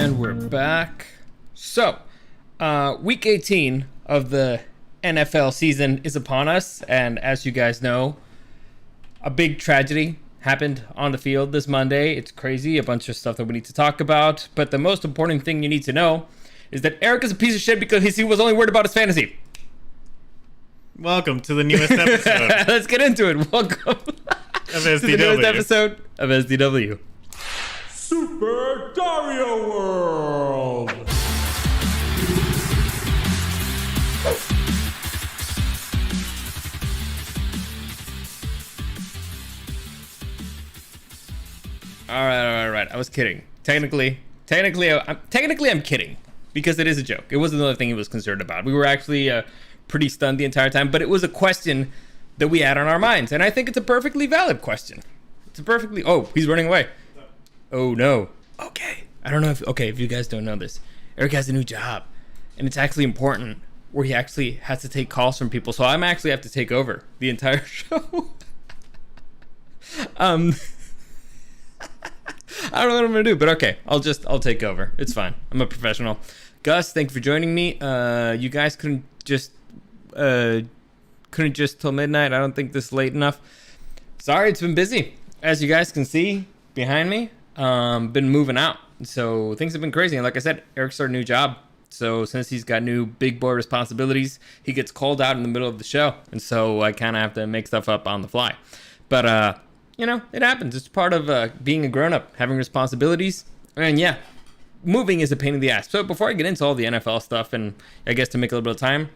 And we're back. So, week 18 of the NFL season is upon us. And as you guys know, a big tragedy happened on the field this Monday. It's crazy, a bunch of stuff that we need to talk about. But the most important thing you need to know is that Eric is a piece of shit because he was only worried about his fantasy. Welcome to the newest episode. Let's get into it. Welcome of SDW. to the newest episode of SDW. Super Dario World! All right. I was kidding. Technically, I'm kidding because it is a joke. It wasn't another thing he was concerned about. We were actually pretty stunned the entire time, but it was a question that we had on our minds, and I think it's a perfectly valid question. Oh, he's running away. Oh no. Okay. I don't know if you guys don't know this, Eric has a new job, and it's actually important where he actually has to take calls from people. So I'm actually have to take over the entire show. I don't know what I'm gonna do, but okay, I'll take over. It's fine. I'm a professional. Gus, thank you for joining me. You guys couldn't just till midnight. I don't think this is late enough. Sorry, it's been busy, as you guys can see behind me. Been moving out, so things have been crazy. And like I said, Eric started a new job, so since he's got new big boy responsibilities, he gets called out in the middle of the show, and so I kind of have to make stuff up on the fly. But it happens. It's part of being a grown-up, having responsibilities. And yeah, moving is a pain in the ass. So before I get into all the NFL stuff, and I guess to make a little bit of time,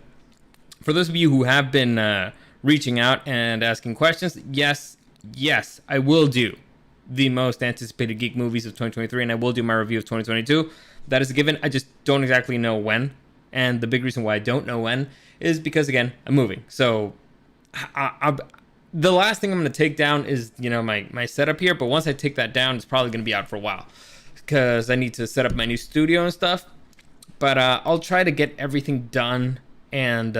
for those of you who have been reaching out and asking questions, yes, I will do the most anticipated geek movies of 2023, and I will do my review of 2022. That is a given. I just don't exactly know when. And the big reason why I don't know when is because, again, I'm moving. So the last thing I'm going to take down is, my setup here. But once I take that down, it's probably going to be out for a while because I need to set up my new studio and stuff. But I'll try to get everything done, and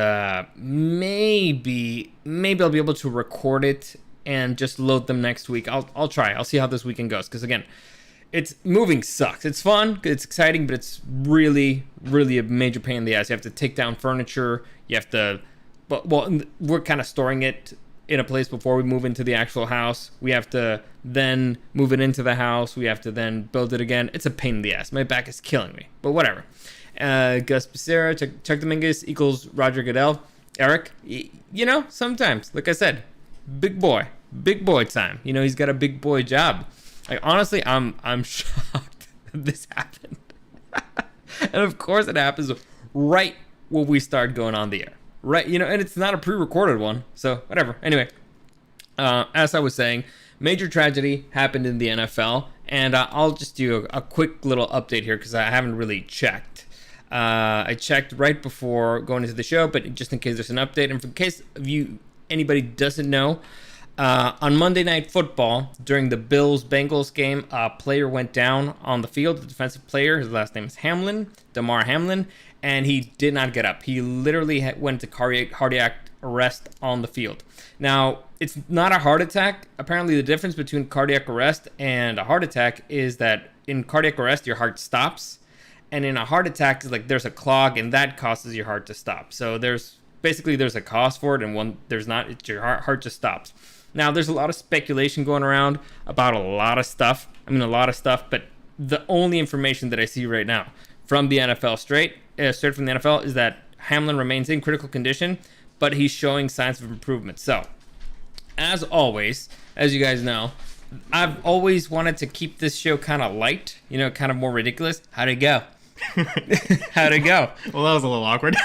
maybe I'll be able to record it and just load them next week. I'll try. I'll see how this weekend goes. Because again, moving sucks. It's fun, it's exciting, but it's really, really a major pain in the ass. You have to take down furniture. You have to, we're kind of storing it in a place before we move into the actual house. We have to then move it into the house. We have to then build it again. It's a pain in the ass. My back is killing me, but whatever. Gus Becerra, Chuck Dominguez equals Roger Goodell. Eric, sometimes, like I said, big boy time. He's got a big boy job. Like, honestly, I'm shocked that this happened. And of course it happens right when we start going on the air. Right, and it's not a pre-recorded one, so whatever. Anyway, as I was saying, major tragedy happened in the NFL, and I'll just do a quick little update here because I haven't really checked. I checked right before going into the show, but just in case there's an update, and in case anybody doesn't know, on Monday Night Football, during the Bills-Bengals game, a player went down on the field, a defensive player. His last name is Damar Hamlin, and he did not get up. He literally went to cardiac arrest on the field. Now, it's not a heart attack. Apparently, the difference between cardiac arrest and a heart attack is that in cardiac arrest, your heart stops, and in a heart attack, it's like there's a clog, and that causes your heart to stop. So there's a cause for it, and one there's not. It's your heart just stops. Now, there's a lot of speculation going around about a lot of stuff, but the only information that I see right now from the NFL straight from the NFL is that Hamlin remains in critical condition, but he's showing signs of improvement. So, as always, as you guys know, I've always wanted to keep this show kind of light, kind of more ridiculous. How'd it go? How'd it go? Well, that was a little awkward.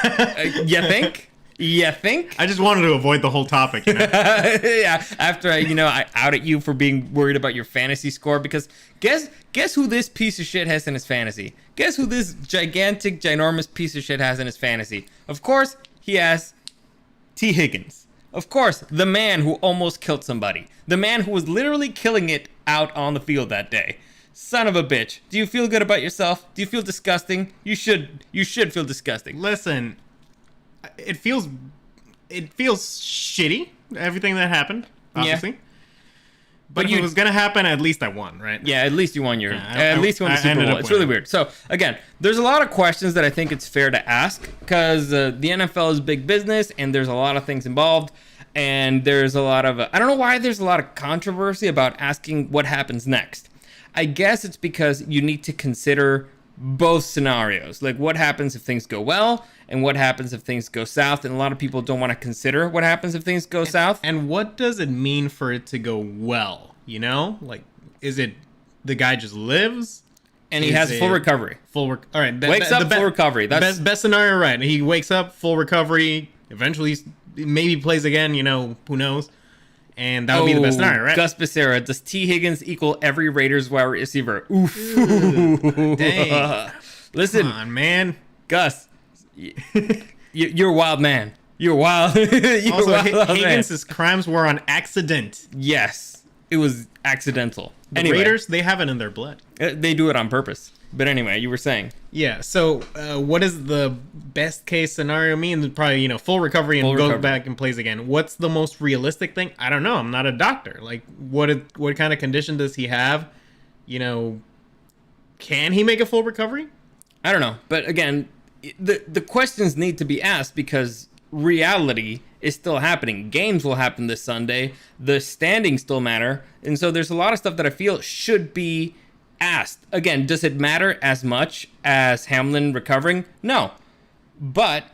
You think? I just wanted to avoid the whole topic. Yeah, after I outed you for being worried about your fantasy score, because guess who this piece of shit has in his fantasy? Guess who this ginormous piece of shit has in his fantasy? Of course, he has T. Higgins. Of course, the man who almost killed somebody. The man who was literally killing it out on the field that day. Son of a bitch. Do you feel good about yourself? Do you feel disgusting? You should feel disgusting. Listen, it feels shitty, everything that happened, obviously. But if it was gonna happen, at least I won, right? Yeah, at least you won at least you won the I Super ended Bowl. up It's really winning. weird. So again, there's a lot of questions that I think it's fair to ask because the NFL is big business and there's a lot of things involved. And there's a lot of, I don't know why there's a lot of controversy about asking what happens next. I guess it's because you need to consider both scenarios. Like what happens if things go well and what happens if things go south. And a lot of people don't want to consider what happens if things go south. And what does it mean for it to go well? You know, like, is it the guy just lives? And he has full recovery. All right. Wakes up, full recovery. That's best scenario, right? He wakes up, full recovery. Eventually, maybe plays again. You know, who knows? And that would be the best scenario, right? Gus Becerra. Does T. Higgins equal every Raiders wide receiver? Oof. Dang. Listen, Come on, man. Gus, you're a wild man. You're wild. You're Also, a wild man. Higgins' crimes were on accident. Yes, it was accidental. The Anyway, Raiders, they have it in their blood. they do it on purpose. But anyway, you were saying. Yeah, so what is the best case scenario mean? Probably, you know, full recovery and Full go recovery. back and plays again. What's the most realistic thing? I don't know. I'm not a doctor. Like, what kind of condition does he have? You know, can he make a full recovery? I don't know. But again, the questions need to be asked because reality is still happening. Games will happen this Sunday. The standings still matter. And so there's a lot of stuff that I feel should be asked. Again, does it matter as much as Hamlin recovering? No. But,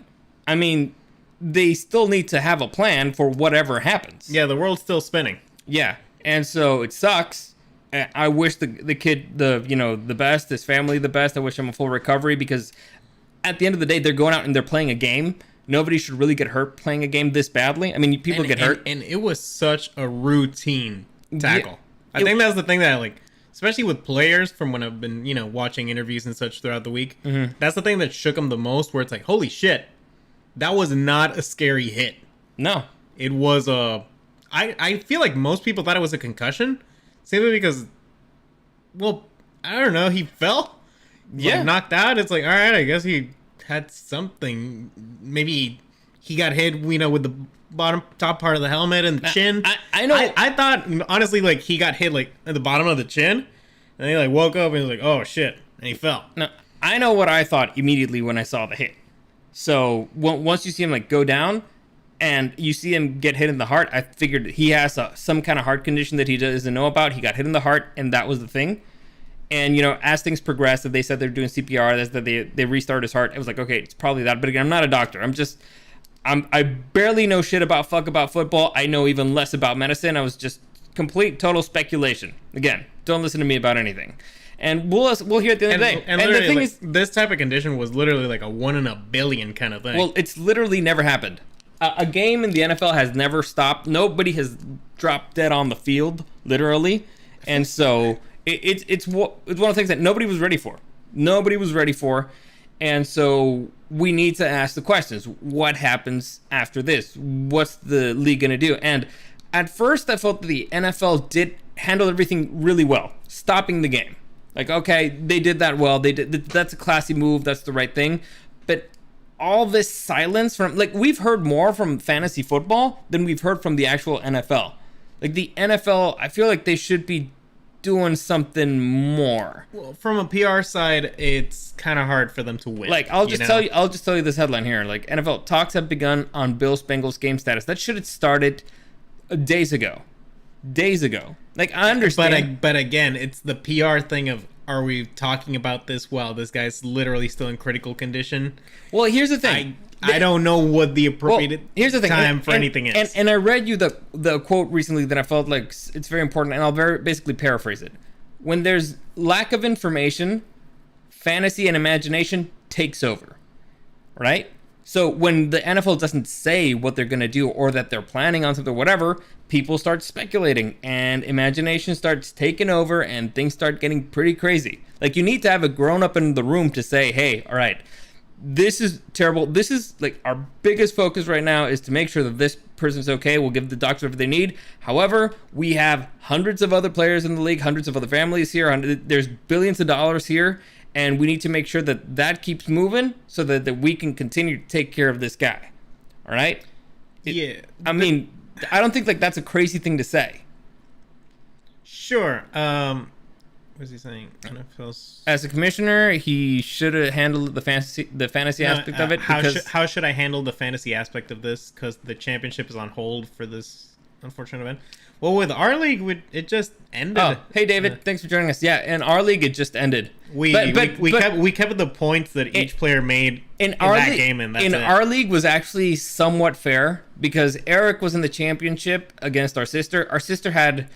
I mean, they still need to have a plan for whatever happens. Yeah, the world's still spinning. Yeah. And so it sucks. I wish the kid, the best, his family the best. I wish him a full recovery because at the end of the day, they're going out and they're playing a game. Nobody should really get hurt playing a game this badly. I mean, people get hurt. And it was such a routine tackle. Yeah, I think that's the thing that, like, especially with players from when I've been, you know, watching interviews and such throughout the week, that's the thing that shook them the most, where it's like, holy shit, that was not a scary hit. No. It was a... I feel like most people thought it was a concussion, simply because, well, I don't know, he fell, like, knocked out. It's like, all right, I guess he had something. Maybe he got hit, you know, with the top part of the helmet and the chin. I know. I thought, honestly, like, he got hit, like, at the bottom of the chin, and he, like, woke up and he was like, oh, shit, and he fell. No, I know what I thought immediately when I saw the hit. So once you see him, like, go down and you see him get hit in the heart, I figured he has some kind of heart condition that he doesn't know about. He got hit in the heart, and that was the thing. And, you know, as things progressed, that they said they're doing CPR, that they restarted his heart. It was like, okay, it's probably that. But again, I'm not a doctor. I barely know shit about football. I know even less about medicine. I was just complete, total speculation. Again, don't listen to me about anything. And we'll hear at the end of the day. And the thing like, is, this type of condition was literally like a 1 in a billion kind of thing. well, it's literally never happened. A game in the NFL has never stopped. Nobody has dropped dead on the field, literally. And so it's one of the things that nobody was ready for. Nobody was ready for. And so we need to ask the questions. What happens after this? What's the league going to do? And at first, I felt that the NFL did handle everything really well, stopping the game. Like, okay, they did that well. That's a classy move. That's the right thing. But all this silence from, like, we've heard more from fantasy football than we've heard from the actual NFL. Like, the NFL, I feel like they should be doing something more. Well, from a PR side, it's kind of hard for them to win. Like, I'll just tell you this headline here. Like, NFL talks have begun on Bills Bengals game status. That should have started days ago. Like, I understand. But again, it's the PR thing of, are we talking about this while this guy's literally still in critical condition? Well, here's the thing. I don't know what the appropriate here's the thing. time for anything is. And I read you the quote recently that I felt like it's very important, and I'll basically paraphrase it. When there's lack of information, fantasy and imagination takes over, right? So when the NFL doesn't say what they're going to do or that they're planning on something or whatever, people start speculating and imagination starts taking over and things start getting pretty crazy. Like, you need to have a grown-up in the room to say, hey, all right, this is terrible. This is, like, our biggest focus right now is to make sure that this person's okay. We'll give the doctor whatever they need. However, we have hundreds of other players in the league, hundreds of other families here. There's billions of dollars here. And we need to make sure that keeps moving so that we can continue to take care of this guy. All right? Yeah. I mean, I don't think, like, that's a crazy thing to say. Sure. What is he saying? NFL's... As a commissioner, he should have handled the fantasy aspect of it. How should I handle the fantasy aspect of this? Because the championship is on hold for this unfortunate event. Well, with our league, it just ended. Oh, hey David, thanks for joining us. Yeah, in our league, it just ended. We kept the points that each player made in that game, and that's it. Our league was actually somewhat fair because Eric was in the championship against our sister. Our sister had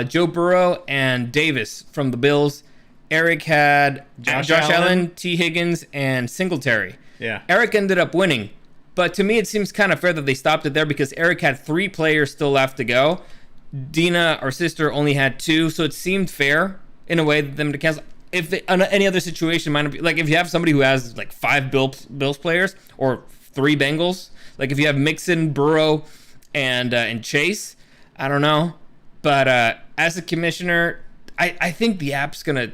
Joe Burrow and Davis from the Bills. Eric had Josh Allen, T. Higgins, and Singletary. Yeah. Eric ended up winning, but to me, it seems kind of fair that they stopped it there because Eric had 3 players still left to go. Dina, our sister, only had 2, so it seemed fair in a way that them to cancel. If any other situation might be like if you have somebody who has like 5 Bills players or 3 Bengals, like if you have Mixon, Burrow, and Chase, I don't know. But as a commissioner, I think the app's gonna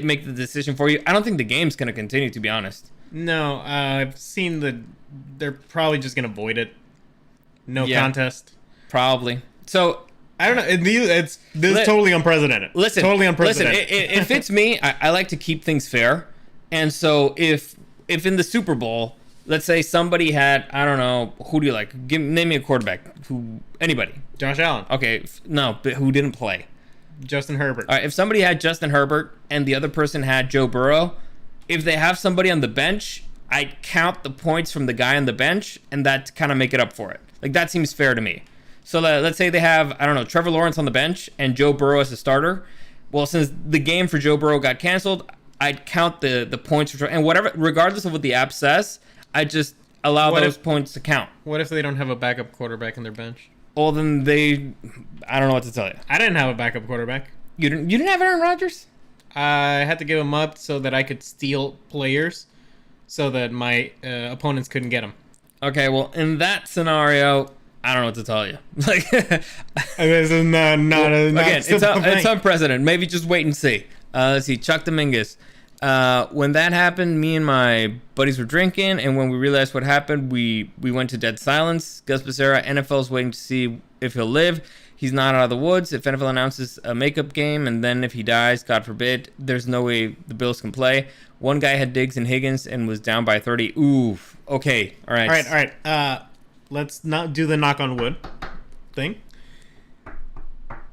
make the decision for you. I don't think the game's gonna continue, to be honest. No, I've seen they're probably just gonna void it. No contest. Probably. So. I don't know. This is totally unprecedented. Listen, totally unprecedented. If it's me, I like to keep things fair. And so if in the Super Bowl, let's say somebody had, I don't know, who do you like? Name me a quarterback. Anybody. Josh Allen. Okay, no, but who didn't play? Justin Herbert. All right, if somebody had Justin Herbert and the other person had Joe Burrow, if they have somebody on the bench, I'd count the points from the guy on the bench, and that kind of make it up for it. Like, that seems fair to me. So let's say they have, I don't know, Trevor Lawrence on the bench and Joe Burrow as a starter. Well, since the game for Joe Burrow got canceled, I'd count the points for and whatever, regardless of what the app says, I just allow those points to count. What if they don't have a backup quarterback in their bench? Well, then I don't know what to tell you. I didn't have a backup quarterback. You didn't have Aaron Rodgers? I had to give him up so that I could steal players, so that my opponents couldn't get him. Okay, well, in that scenario, I don't know what to tell you. Like, this is not again, it's unprecedented. Maybe just wait and see. Let's see, Chuck Dominguez. When that happened, me and my buddies were drinking, and when we realized what happened, we went to dead silence. Gus Becerra, NFL's waiting to see if he'll live. He's not out of the woods. If NFL announces a makeup game, and then if he dies, God forbid, there's no way the Bills can play. One guy had Diggs and Higgins and was down by 30. Ooh, okay, all right. Let's not do the knock on wood thing.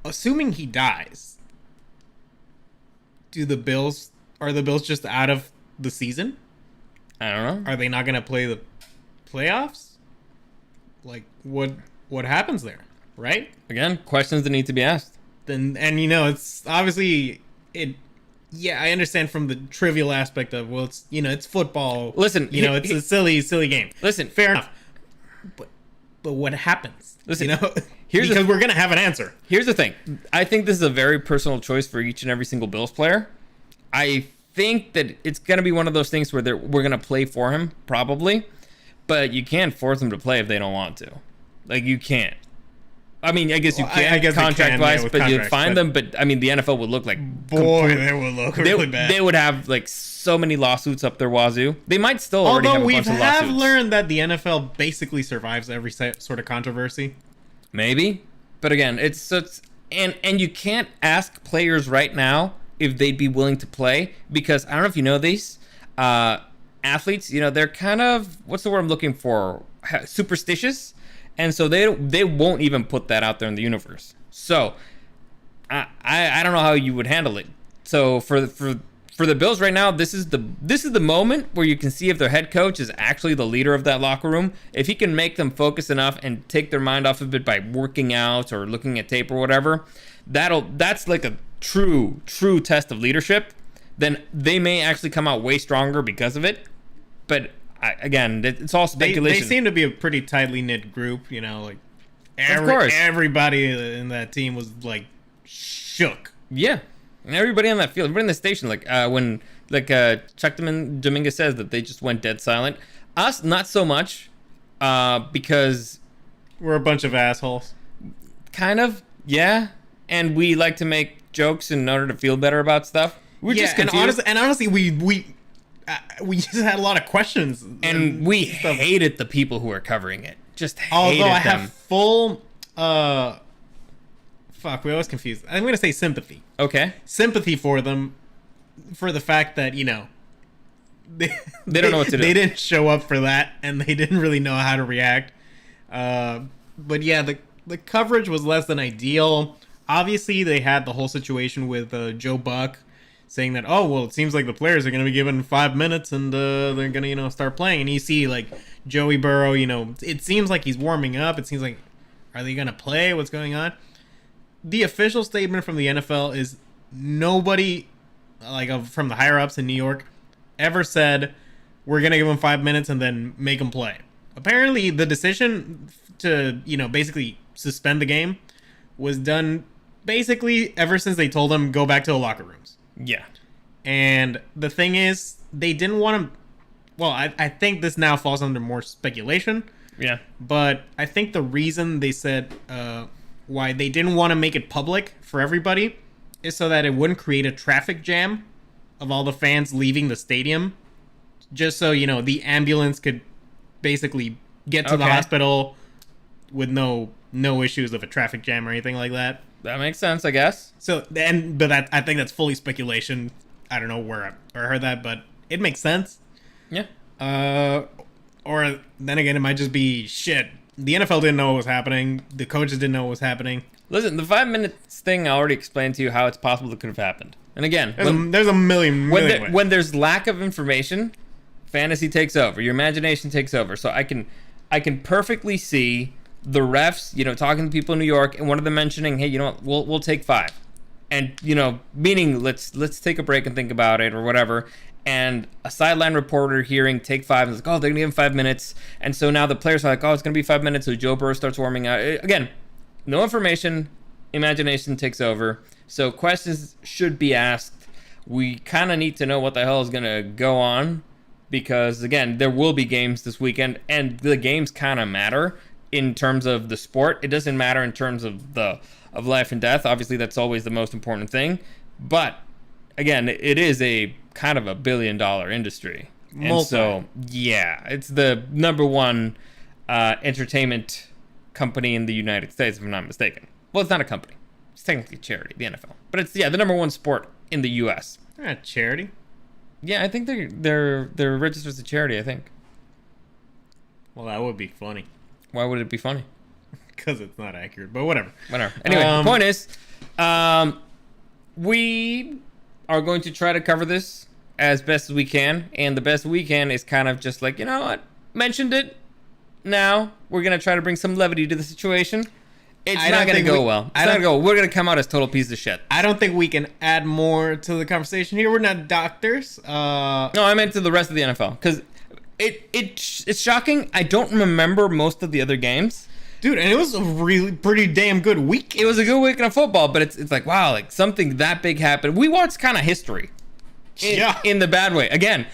Assuming he dies, are the Bills just out of the season? I don't know. Are they not going to play the playoffs? Like, what happens there, right? Again, questions that need to be asked. It's obviously Yeah, I understand from the trivial aspect of it's football. Listen, it's a silly game. Listen, fair enough. But what happens? Listen, because we're gonna have an answer. Here's the thing. I think this is a very personal choice for each and every single Bills player. I think that it's gonna be one of those things where we're gonna play for him, probably, but you can't force them to play if they don't want to. Like, you can't. I mean, I guess you can, contract-wise, but you'd find them. But I mean, the NFL would look like they would look really bad. They would have like so many lawsuits up their wazoo. They might still already have a bunch of lawsuits. Although we have learned that the NFL basically survives every sort of controversy. Maybe, but again, it's and you can't ask players right now if they'd be willing to play, because I don't know if you know these athletes. They're kind of, what's the word I'm looking for? Superstitious. And so they won't even put that out there in the universe. So I don't know how you would handle it. So for the Bills right now, this is the moment where you can see if their head coach is actually the leader of that locker room. If he can make them focus enough and take their mind off of it by working out or looking at tape or whatever, that's like a true test of leadership. Then they may actually come out way stronger because of it. But again, it's all speculation. They seem to be a pretty tightly knit group, of course. Everybody in that team was like shook. Yeah, and everybody on that field, everybody in the station, when Chuck Dominguez says that they just went dead silent. Us, not so much, because we're a bunch of assholes. Kind of, yeah, and we like to make jokes in order to feel better about stuff. We're just confused. And honestly, we just had a lot of questions, and we hated the people who were covering it. Just hated them. Although I have fuck, we always confused. I'm going to say sympathy. Okay. Sympathy for them for the fact that, you know, they don't know what to do. They didn't show up for that, and they didn't really know how to react. But yeah, the coverage was less than ideal. Obviously, they had the whole situation with Joe Buck saying that, oh, well, it seems like the players are going to be given 5 minutes and they're going to, you know, start playing. And you see, like, Joey Burrow, you know, it seems like he's warming up. It seems like, are they going to play? What's going on? The official statement from the NFL is nobody, like, from the higher-ups in New York ever said, we're going to give them 5 minutes and then make them play. Apparently, the decision to, you know, basically suspend the game was done basically ever since they told them go back to the locker rooms. Yeah. And the thing is, they didn't want to... Well, I think this now falls under more speculation. Yeah. But I think the reason they said why they didn't want to make it public for everybody is so that it wouldn't create a traffic jam of all the fans leaving the stadium. Just so, you know, the ambulance could basically get to the hospital with no issues of a traffic jam or anything like that. That makes sense, I guess. So, I think that's fully speculation. I don't know where I heard that, but it makes sense. Yeah. Or then again, it might just be shit. The NFL didn't know what was happening. The coaches didn't know what was happening. Listen, the 5 minutes thing, I already explained to you how it's possible it could have happened. And again, there's a million ways. When there's lack of information, fantasy takes over. Your imagination takes over. So I can perfectly see the refs, you know, talking to people in New York, and one of them mentioning, hey, you know what, we'll take 5. And, you know, meaning let's take a break and think about it or whatever. And a sideline reporter hearing take 5 and is like, oh, they're going to give him 5 minutes. And so now the players are like, oh, it's going to be 5 minutes. So Joe Burrow starts warming up. Again, no information, imagination takes over. So questions should be asked. We kind of need to know what the hell is going to go on because, again, there will be games this weekend, and the games kind of matter in terms of the sport. It doesn't matter in terms of life and death. Obviously, that's always the most important thing. But, again, it is a kind of $1 billion industry. And so, yeah, it's the number one entertainment company in the United States, if I'm not mistaken. Well, it's not a company. It's technically a charity, the NFL. But it's, the number one sport in the U.S. They're not a charity. Yeah, I think they're registered as a charity, I think. Well, that would be funny. Why would it be funny? Because it's not accurate, but whatever. Anyway, the point is, we are going to try to cover this as best as we can, and the best we can is kind of just like, you know what, mentioned it. Now we're gonna try to bring some levity to the situation. It's not gonna go well. It's not gonna go. We're gonna come out as total piece of shit. I don't think we can add more to the conversation here. We're not doctors. No, I meant to the rest of the NFL because it's shocking. I don't remember most of the other games. Dude, and it was a really pretty damn good week. It was a good weekend of football, but it's like, wow, like something that big happened. We watched kind of history. In the bad way. Again.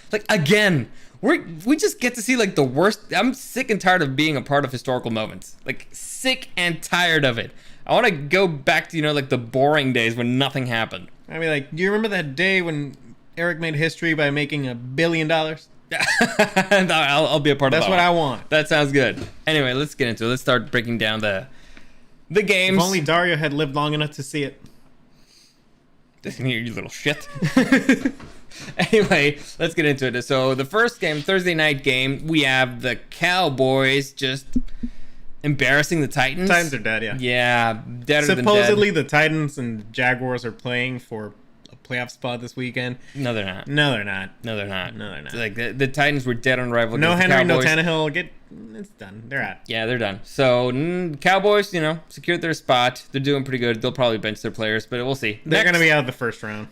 We just get to see like the worst. I'm sick and tired of being a part of historical moments. Like sick and tired of it. I want to go back to, like the boring days when nothing happened. I mean, like, do you remember that day when Eric made history by making $1 billion? I'll be a part of that. That's what I want. That sounds good. Anyway, let's get into it. Let's start breaking down the games. If only Dario had lived long enough to see it. You little shit. Anyway, let's get into it. So the first game, Thursday night game, we have the Cowboys just embarrassing the Titans. Titans are dead, yeah. Yeah, deader than dead. Supposedly the Titans and Jaguars are playing for a playoff spot this weekend. No, they're not. No, they're not. It's like the Titans were dead on arrival. No Henry, no Tannehill. It's done. They're out. Yeah, they're done. So Cowboys, secured their spot. They're doing pretty good. They'll probably bench their players, but we'll see. They're going to be out of the first round.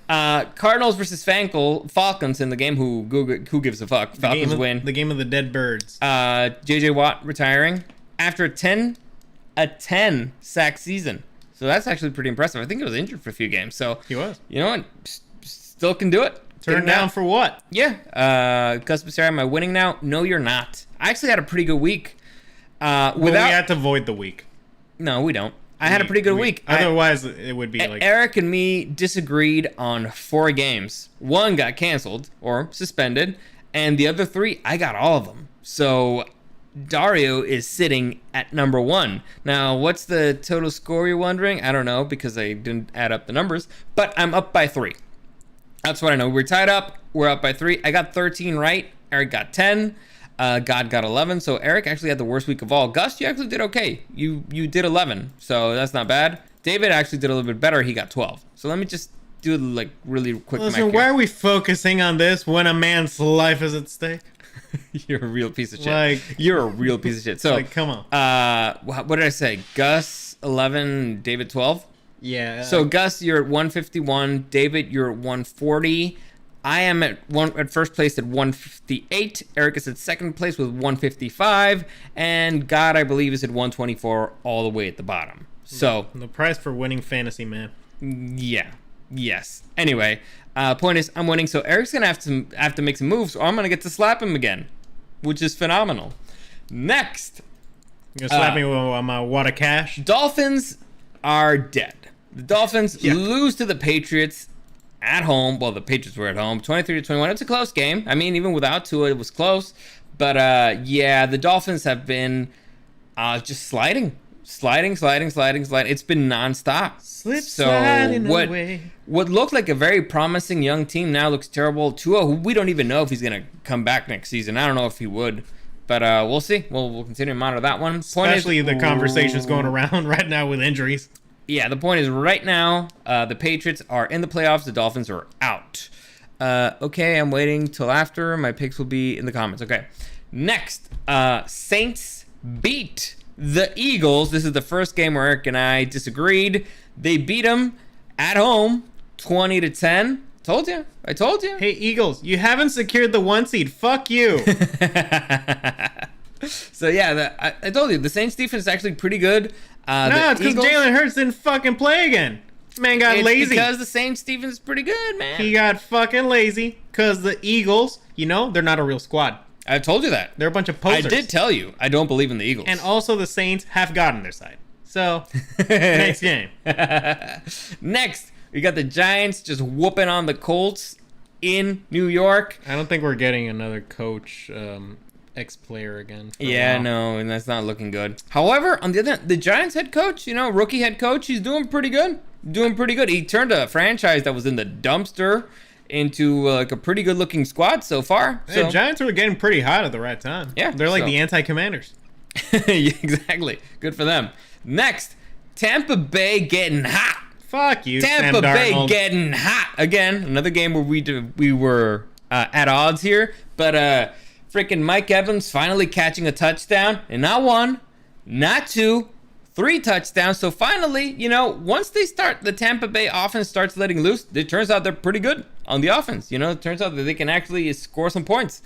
Cardinals versus Falcons in the game. Who gives a fuck? Falcons win. The game of the dead birds. J.J. Watt retiring after a 10 sack season. So that's actually pretty impressive. I think he was injured for a few games. So he was. You know what? Still can do it. Turn down for what? Yeah. Gus Becerra, am I winning now? No, you're not. I actually had a pretty good week. We had to void the week. No, we don't. I had a pretty good week. Otherwise, it would be like... Eric and me disagreed on 4 games. 1 got canceled or suspended, and the other 3, I got all of them. So Dario is sitting at number 1. Now, what's the total score, you're wondering? I don't know because I didn't add up the numbers, but I'm up by 3. That's what I know. We're tied up. We're up by 3. I got 13 right. Eric got 10. God got 11. So Eric actually had the worst week of all. Gus, you actually did okay. You did 11, so that's not bad. David actually did a little bit better. He got 12. So let me just do like really quick. Listen, why are we focusing on this when a man's life is at stake? You're a real piece of shit. Like, you're a real piece of shit. So like, come on. What did I say? Gus 11, David 12. Yeah. So Gus, you're at 151. David, you're at 140. I am at first place at 158. Eric is at second place with 155, and God, I believe, is at 124, all the way at the bottom. So the price for winning fantasy, man. Yeah. Yes. Anyway, point is, I'm winning, so Eric's gonna have to make some moves, or I'm gonna get to slap him again, which is phenomenal. Next, You're gonna slap me with my wad of cash. Dolphins are dead. The Dolphins lose to the Patriots at home. Well, the Patriots were at home, 23-21. It's a close game. I mean, even without Tua, it was close. But the Dolphins have been just sliding. It's been nonstop. Sliding away. What looked like a very promising young team now looks terrible. Tua, who we don't even know if he's gonna come back next season. I don't know if he would, but we'll see. We'll continue to monitor that one. Especially the conversations going around right now with injuries. Yeah, the point is right now, the Patriots are in the playoffs. The Dolphins are out. Okay, I'm waiting till after. My picks will be in the comments. Okay. Next, Saints beat the Eagles. This is the first game where Eric and I disagreed. They beat them at home, 20-10. I told you. Hey, Eagles, you haven't secured the 1 seed. Fuck you. So, yeah, I told you. The Saints defense is actually pretty good. No, it's because Jalen Hurts didn't fucking play again. Man got lazy. Because the Saints defense is pretty good, man. He got fucking lazy because the Eagles, they're not a real squad. I told you that. They're a bunch of posers. I did tell you. I don't believe in the Eagles. And also the Saints have God on their side. So, next game. Next, we got the Giants just whooping on the Colts in New York. I don't think we're getting another coach, ex-player again. Yeah, no, and that's not looking good. However, on the other hand, the Giants head coach, rookie head coach, he's doing pretty good. He turned a franchise that was in the dumpster into like a pretty good looking squad so far. The Giants are getting pretty hot at the right time. Yeah. They're like the anti-Commanders. Yeah, exactly. Good for them. Next, Tampa Bay getting hot. Fuck you, Tampa Bay getting hot. Again, another game where we were at odds here. But freaking Mike Evans finally catching a touchdown. And not 1, not 2, 3 touchdowns. So finally, once the Tampa Bay offense starts letting loose, it turns out they're pretty good on the offense. It turns out that they can actually score some points.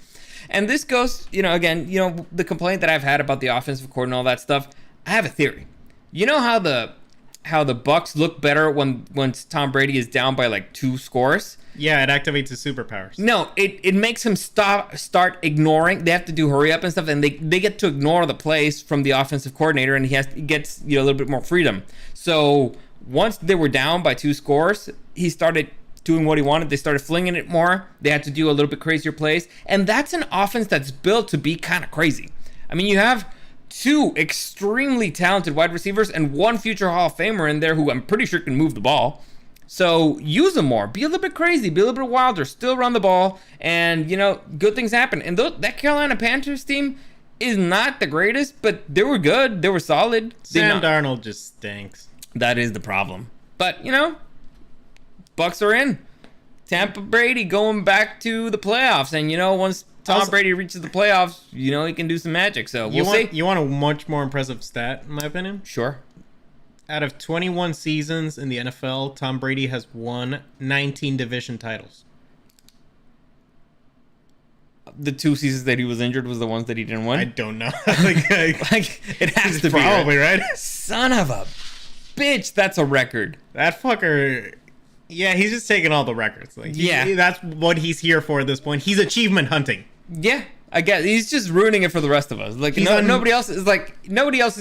And this goes, again, the complaint that I've had about the offensive court and all that stuff. I have a theory. You know how the Bucks look better once Tom Brady is down by like 2 scores? Yeah, it activates his superpowers. No, it makes him start ignoring. They have to do hurry up and stuff, and they get to ignore the plays from the offensive coordinator, and he gets a little bit more freedom. So once they were down by 2 scores, he started doing what he wanted. They started flinging it more. They had to do a little bit crazier plays, and that's an offense that's built to be kind of crazy. I mean, you have 2 extremely talented wide receivers and 1 future Hall of Famer in there who I'm pretty sure can move the ball. So use them more. Be a little bit crazy. Be a little bit wilder. Still run the ball. And, good things happen. And that Carolina Panthers team is not the greatest, but they were good. They were solid. Sam Darnold just stinks. That is the problem. But, Bucks are in. Tampa Brady going back to the playoffs. And, once Tom Brady reaches the playoffs, he can do some magic. So we'll see. You want a much more impressive stat, in my opinion? Sure. Out of 21 seasons in the NFL, Tom Brady has won 19 division titles. The 2 seasons that he was injured was the ones that he didn't win? I don't know. It has to be. Probably, right? Son of a bitch, that's a record. That fucker... Yeah, he's just taking all the records. That's what he's here for at this point. He's achievement hunting. Yeah, I guess he's just ruining it for the rest of us. Nobody else is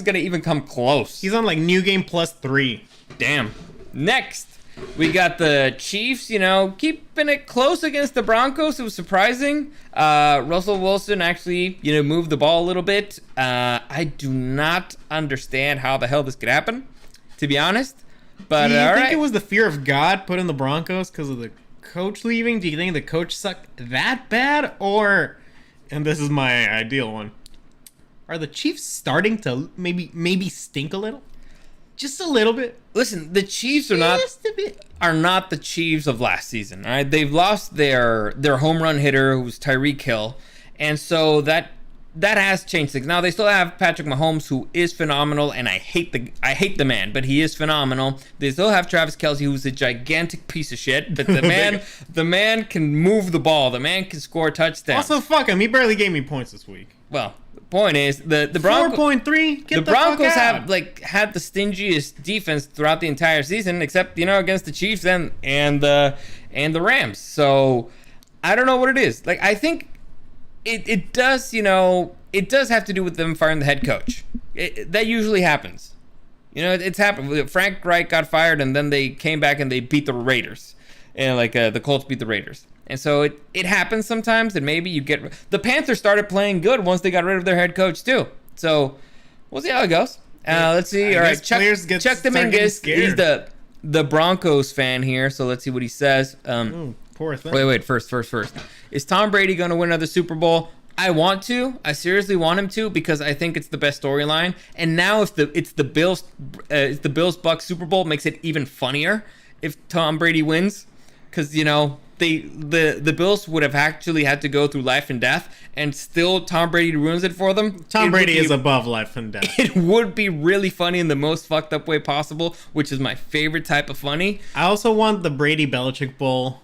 gonna even come close. He's on New Game Plus 3. Damn. Next, We got the Chiefs, keeping it close against the Broncos. It was surprising. Russell Wilson actually, moved the ball a little bit. I do not understand how the hell this could happen, to be honest. But do you all think right. it was the fear of God put in the Broncos because of the coach leaving? Do you think the coach sucked that bad? Or, and this is my ideal one, are the Chiefs starting to maybe stink a little? Just a little bit. Listen, the Chiefs are not the Chiefs of last season. All right, they've lost their home run hitter, who was Tyreek Hill, and so that has changed things. Now they still have Patrick Mahomes, who is phenomenal, and I hate the man, but he is phenomenal. They still have Travis Kelce, who's a gigantic piece of shit, but the man can move the ball. The man can score touchdowns. Also, fuck him. He barely gave me points this week. Well, the point is the Broncos 4.3. The Broncos have had the stingiest defense throughout the entire season, except against the Chiefs and the Rams. So I don't know what it is. Like, I think it does have to do with them firing the head coach. That usually happens. It's happened. Frank Reich got fired, and then they came back and they beat the Raiders, and the Colts beat the Raiders. And so it happens sometimes, and maybe you get... The Panthers started playing good once they got rid of their head coach, too. So, we'll see how it goes. Let's see. All right, Chuck Dominguez. He's the Broncos fan here, so let's see what he says. Poor thing. Wait. First. Is Tom Brady going to win another Super Bowl? I want to. I seriously want him to, because I think it's the best storyline. And now if it's the Bills-Bucks Super Bowl, makes it even funnier if Tom Brady wins, because, the Bills would have actually had to go through life and death, and still Tom Brady ruins it for them. Tom Brady is above life and death. It would be really funny in the most fucked up way possible, which is my favorite type of funny. I also want the Brady-Belichick Bowl.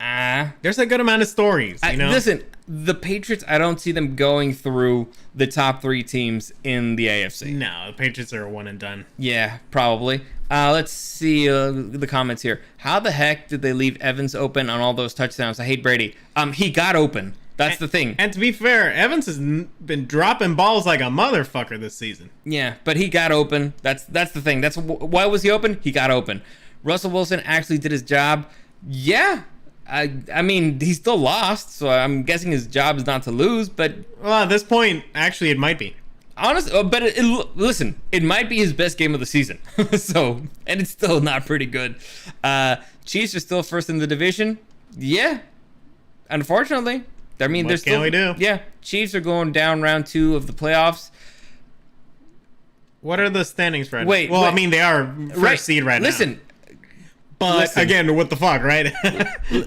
There's a good amount of stories, Listen, the Patriots, I don't see them going through the top 3 teams in the AFC. No, the Patriots are one and done. Yeah, probably. Let's see the comments here. How the heck did they leave Evans open on all those touchdowns? I hate Brady. He got open. That's the thing. And to be fair, Evans has been dropping balls like a motherfucker this season. Yeah, but he got open. That's the thing. That's why was he open? He got open. Russell Wilson actually did his job. Yeah. I mean, he still lost, so I'm guessing his job is not to lose, but... Well, at this point, actually, it might be. Honestly, but listen, it might be his best game of the season. So, and it's still not pretty good. Chiefs are still first in the division. Yeah. Unfortunately. I mean, what can we do? Yeah. Chiefs are going down round 2 of the playoffs. What are the standings right now? Well, I mean, they are first seed right now. Listen. But again, what the fuck, right?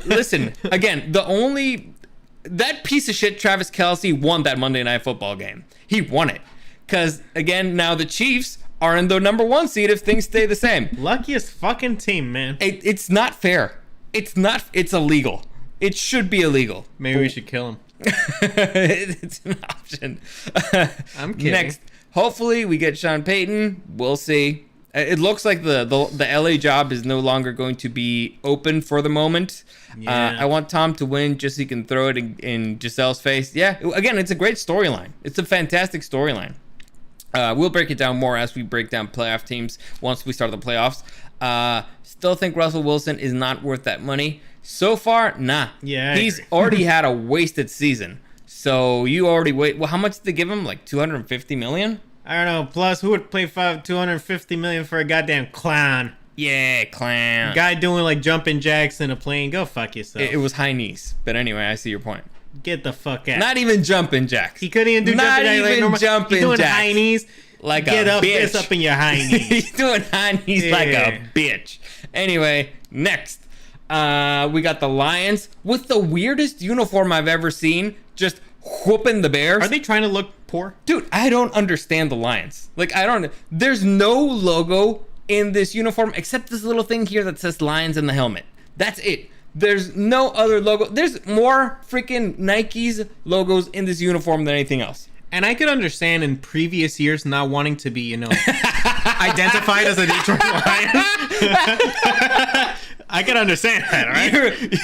Listen, again, that piece of shit Travis Kelce won that Monday Night Football game. He won it. Because, again, now the Chiefs are in the number 1 seed if things stay the same. Luckiest fucking team, man. It's not fair. It's illegal. It should be illegal. Maybe we should kill him. It's an option. I'm kidding. Next, hopefully we get Sean Payton. We'll see. It looks like the LA job is no longer going to be open for the moment. Yeah. I want Tom to win just so he can throw it in Giselle's face. Yeah, again, it's a great storyline. It's a fantastic storyline. We'll break it down more as we break down playoff teams once we start the playoffs. Still think Russell Wilson is not worth that money. So far, nah. Yeah, he's already had a wasted season. So you already wait. Well, how much did they give him? Like $250 million? I don't know. Plus, who would pay $250 million for a goddamn clown? Yeah, clown. Guy doing like jumping jacks in a plane. Go fuck yourself. It was high knees. But anyway, I see your point. Get the fuck out. Not even jumping jacks. He couldn't even do jumping jacks. Not even jumping jacks. He's doing jacks. high knees. Like Get a up, bitch. Get up in your high knees. He's doing high knees like a bitch. Anyway, next. We got the Lions with the weirdest uniform I've ever seen. Just whooping the Bears. Are they trying to look poor? Dude, I don't understand the Lions. Like, there's no logo in this uniform except this little thing here that says Lions in the helmet. That's it. There's no other logo. There's more freaking Nike's logos in this uniform than anything else. And I could understand in previous years not wanting to be, identified as a Detroit Lions. I can understand that, right?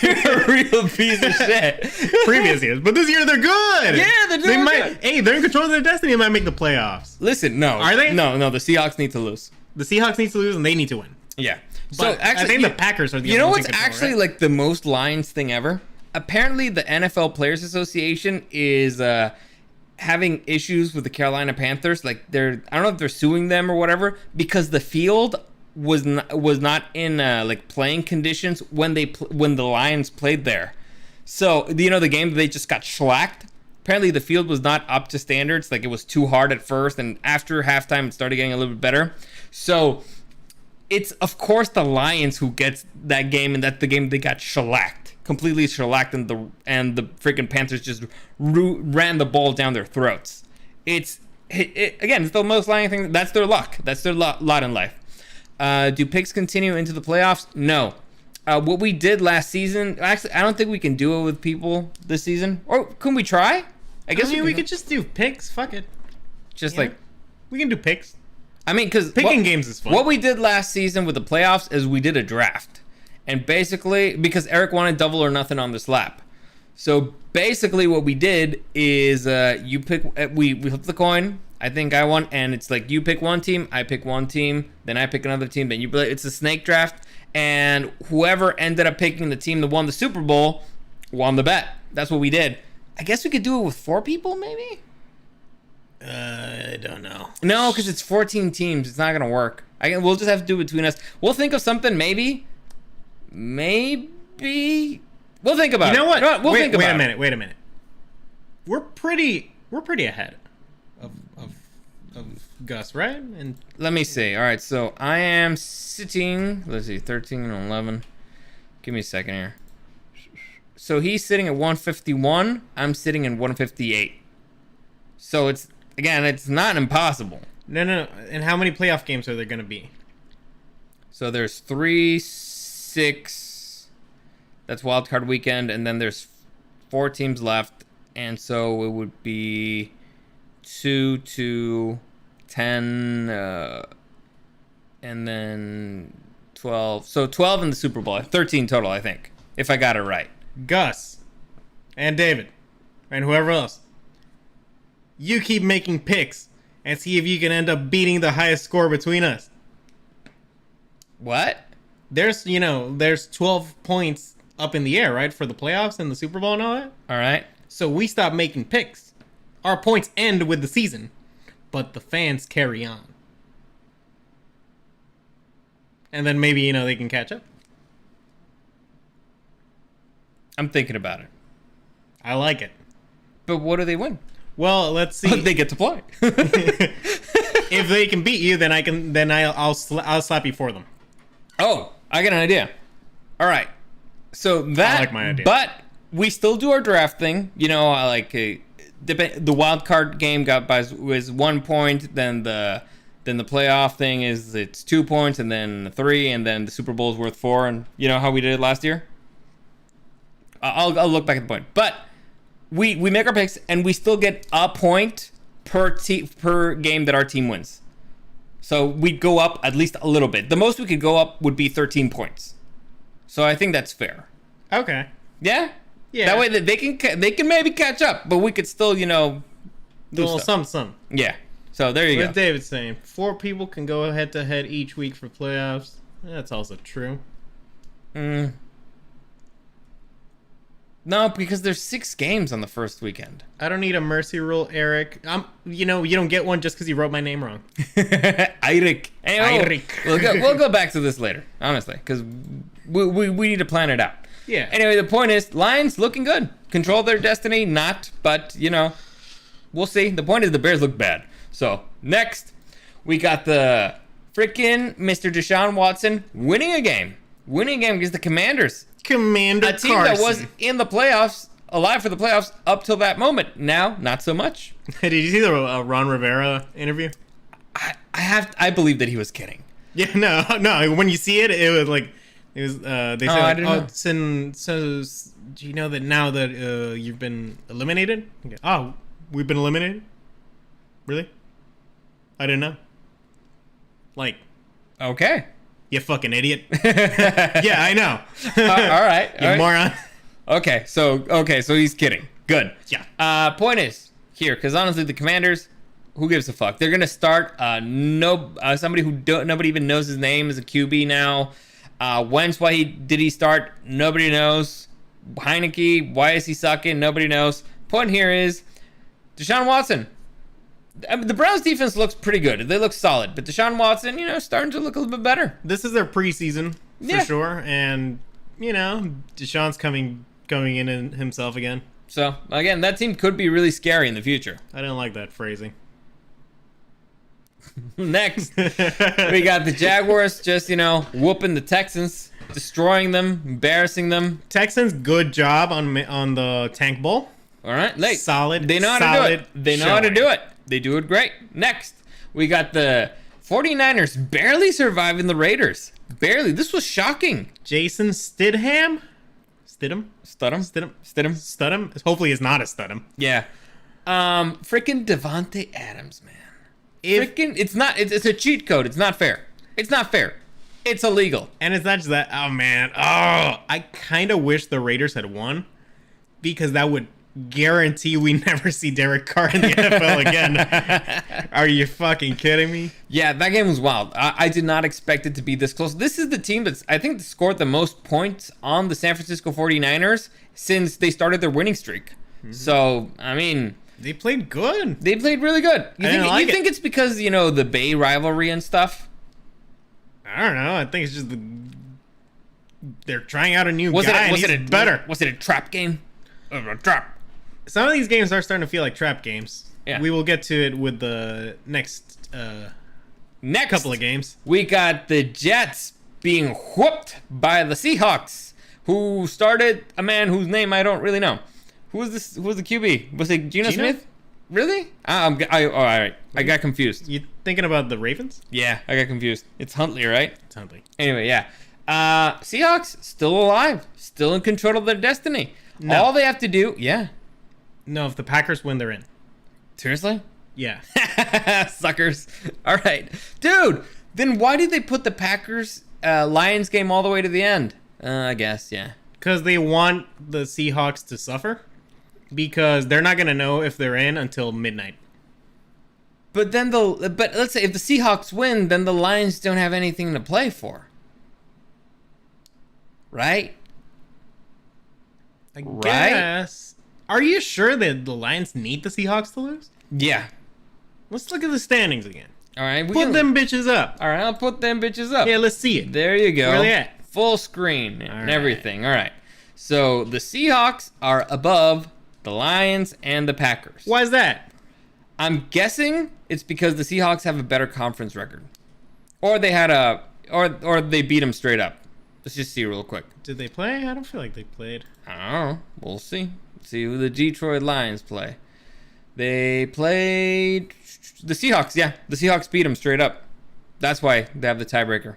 You're a real piece of shit. Previous years. But this year they're good. Yeah, they're doing good. Hey, they're in control of their destiny. They might make the playoffs. Listen, no. Are they? No, the Seahawks need to lose. The Seahawks need to lose and they need to win. Yeah. But I think the Packers are the You know only what's ones in control, actually right? like the most Lions thing ever? Apparently, the NFL Players Association is having issues with the Carolina Panthers. Like I don't know if they're suing them or whatever because the field was not in like playing conditions when when the Lions played there. So the game that they just got shellacked. Apparently, the field was not up to standards. Like it was too hard at first, and after halftime, it started getting a little bit better. So it's of course the Lions who gets that game, and that's the game they got shellacked, completely shellacked, and the freaking Panthers just ran the ball down their throats. Again, it's the most Lion thing. That's their luck. That's their lot in life. Do picks continue into the playoffs? No. What we did last season, actually, I don't think we can do it with people this season. Or can we try? I guess we could just do picks. Fuck it. Just Yeah. We can do picks. I mean, because Picking games is fun. What we did last season with the playoffs is we did a draft. And basically, because Eric wanted double or nothing on this lap. So basically what we did is you pick, we flipped the coin. I think I won. And it's like you pick one team, I pick one team, then I pick another team. Then it's a snake draft. And whoever ended up picking the team that won the Super Bowl won the bet. That's what we did. I guess we could do it with 4 people, maybe? I don't know. No, because it's 14 teams. It's not going to work. We'll just have to do it between us. We'll think of something, maybe. Maybe. We'll think about it. You know what? We'll think about it. Wait a minute. We're pretty ahead of Gus, right? And Let me see. All right, so I am sitting, let's see, 13 and 11. Give me a second here. So he's sitting at 151. I'm sitting at 158. So it's not impossible. No. And how many playoff games are there going to be? So there's 3, 6. That's wild card weekend, and then there's 4 teams left, and so it would be 2 to 10, and then 12. So 12 in the Super Bowl. 13 total, I think, if I got it right. Gus and David and whoever else. You keep making picks and see if you can end up beating the highest score between us. What? There's 12 points up in the air, right, for the playoffs and the Super Bowl and all that. All right. So we stop making picks. Our points end with the season, but the fans carry on. And then maybe, they can catch up. I'm thinking about it. I like it. But what do they win? Well, let's see. They get to play. If they can beat you, then I'll slap you for them. Oh, I got an idea. All right. So that, I like my idea. But we still do our draft thing. The wild card game was 1 point. Then the playoff thing it's 2 points, and then 3, and then the Super Bowl is worth 4. And you know how we did it last year. I'll look back at the point, but we make our picks, and we still get a point per game that our team wins. So we go up at least a little bit. The most we could go up would be 13 points. So I think that's fair. Okay. Yeah? Yeah. That way that they can maybe catch up, but we could still, do some. Yeah. So there you What go. David's saying, 4 people can go head to head each week for playoffs. That's also true. No, because there's 6 games on the first weekend. I don't need a mercy rule, Eric. You don't get one just because you wrote my name wrong. Eric. Hey, Eric. We'll go back to this later, honestly, because we need to plan it out. Yeah. Anyway, the point is, Lions looking good. Control their destiny, not, but, we'll see. The point is the Bears look bad. So, next, we got the freaking Mr. Deshaun Watson winning a game against the Commanders. Commander A team Carson. that was in the playoffs, alive for the playoffs, up till that moment. Now, not so much. Did you see the Ron Rivera interview? I believe that he was kidding. Yeah, no. When you see it, it was like, they said, I didn't know. So do you know that now that you've been eliminated? Okay. Oh, we've been eliminated? Really? I didn't know. Like, Okay. you fucking idiot. Yeah, I know. All right. You moron. Okay, so he's kidding. Good. Yeah. Point is here, because honestly, the Commanders, Who gives a fuck? They're gonna start somebody who nobody even knows his name as a QB now. Wentz, why did he start? Nobody knows. Heineke, why is he sucking? Nobody knows. Point here is Deshaun Watson. I mean, the Browns defense looks pretty good. They look solid, but Deshaun Watson, starting to look a little bit better. This is their preseason for sure, and Deshaun's coming in himself again. So again, that team could be really scary in the future. I don't like that phrasing. Next, we got the Jaguars just whooping the Texans, destroying them, embarrassing them. Texans, good job on the Tank Bowl. All right, solid. They know how to do it. They know how to do it. They do it great. Next, we got the 49ers barely surviving the Raiders. Barely. This was shocking. Jason Stidham? Stidham? Hopefully it's not a Studham. Yeah. Freaking Devontae Adams, man. It's a cheat code. It's not fair. It's not fair. It's illegal. And it's not just that. Oh, man. Oh, I kind of wish the Raiders had won because that would guarantee we never see Derek Carr in the NFL again. Are you fucking kidding me? Yeah, that game was wild. I did not expect it to be this close. This is the team that's, I think, scored the most points on the San Francisco 49ers since they started their winning streak. Mm-hmm. So, I mean, they played good. They played really good. You think it's because, the Bay rivalry and stuff? I don't know. I think it's just they're trying out a new guy. Was it better? Was it a trap game? A trap. Some of these games are starting to feel like trap games. Yeah. We will get to it with the next couple of games. We got the Jets being whooped by the Seahawks, who started a man whose name I don't really know. Who was this? Who was the QB? Was it Geno Smith? Really? All right. I got confused. You thinking about the Ravens? Yeah, I got confused. It's Huntley, right? It's Huntley. Anyway, yeah. Seahawks still alive, still in control of their destiny. No. All they have to do, yeah. No, if the Packers win, they're in. Seriously? Yeah. Suckers. All right. Dude, then why did they put the Packers Lions game all the way to the end? I guess, yeah. Because they want the Seahawks to suffer. Because they're not going to know if they're in until midnight. But let's say if the Seahawks win, then the Lions don't have anything to play for. Right? I guess. Are you sure that the Lions need the Seahawks to lose? Yeah. Let's look at the standings again. All right. Put them bitches up. All right, I'll put them bitches up. Yeah, let's see it. There you go. Where they at? Full screen and everything. All right. So the Seahawks are above the Lions and the Packers. Why is that? I'm guessing it's because the Seahawks have a better conference record. Or they had or they beat them straight up. Let's just see real quick. Did they play? I don't feel like they played. I don't know. We'll see. See who the Detroit Lions play. They played the Seahawks. Yeah, the Seahawks beat them straight up. That's why they have the tiebreaker.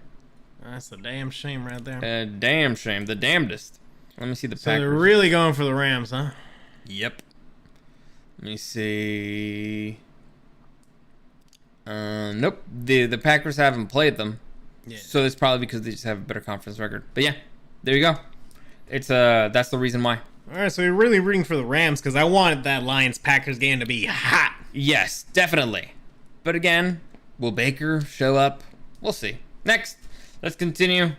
That's a damn shame right there. Damn shame. The damnedest. Let me see the Packers. So they're really going for the Rams, huh? Yep. Let me see. Nope. The Packers haven't played them. Yeah. So it's probably because they just have a better conference record. But yeah, there you go. It's that's the reason why. All right, so you're really rooting for the Rams because I wanted that Lions-Packers game to be hot. Yes, definitely. But again, will Baker show up? We'll see. Next, let's continue.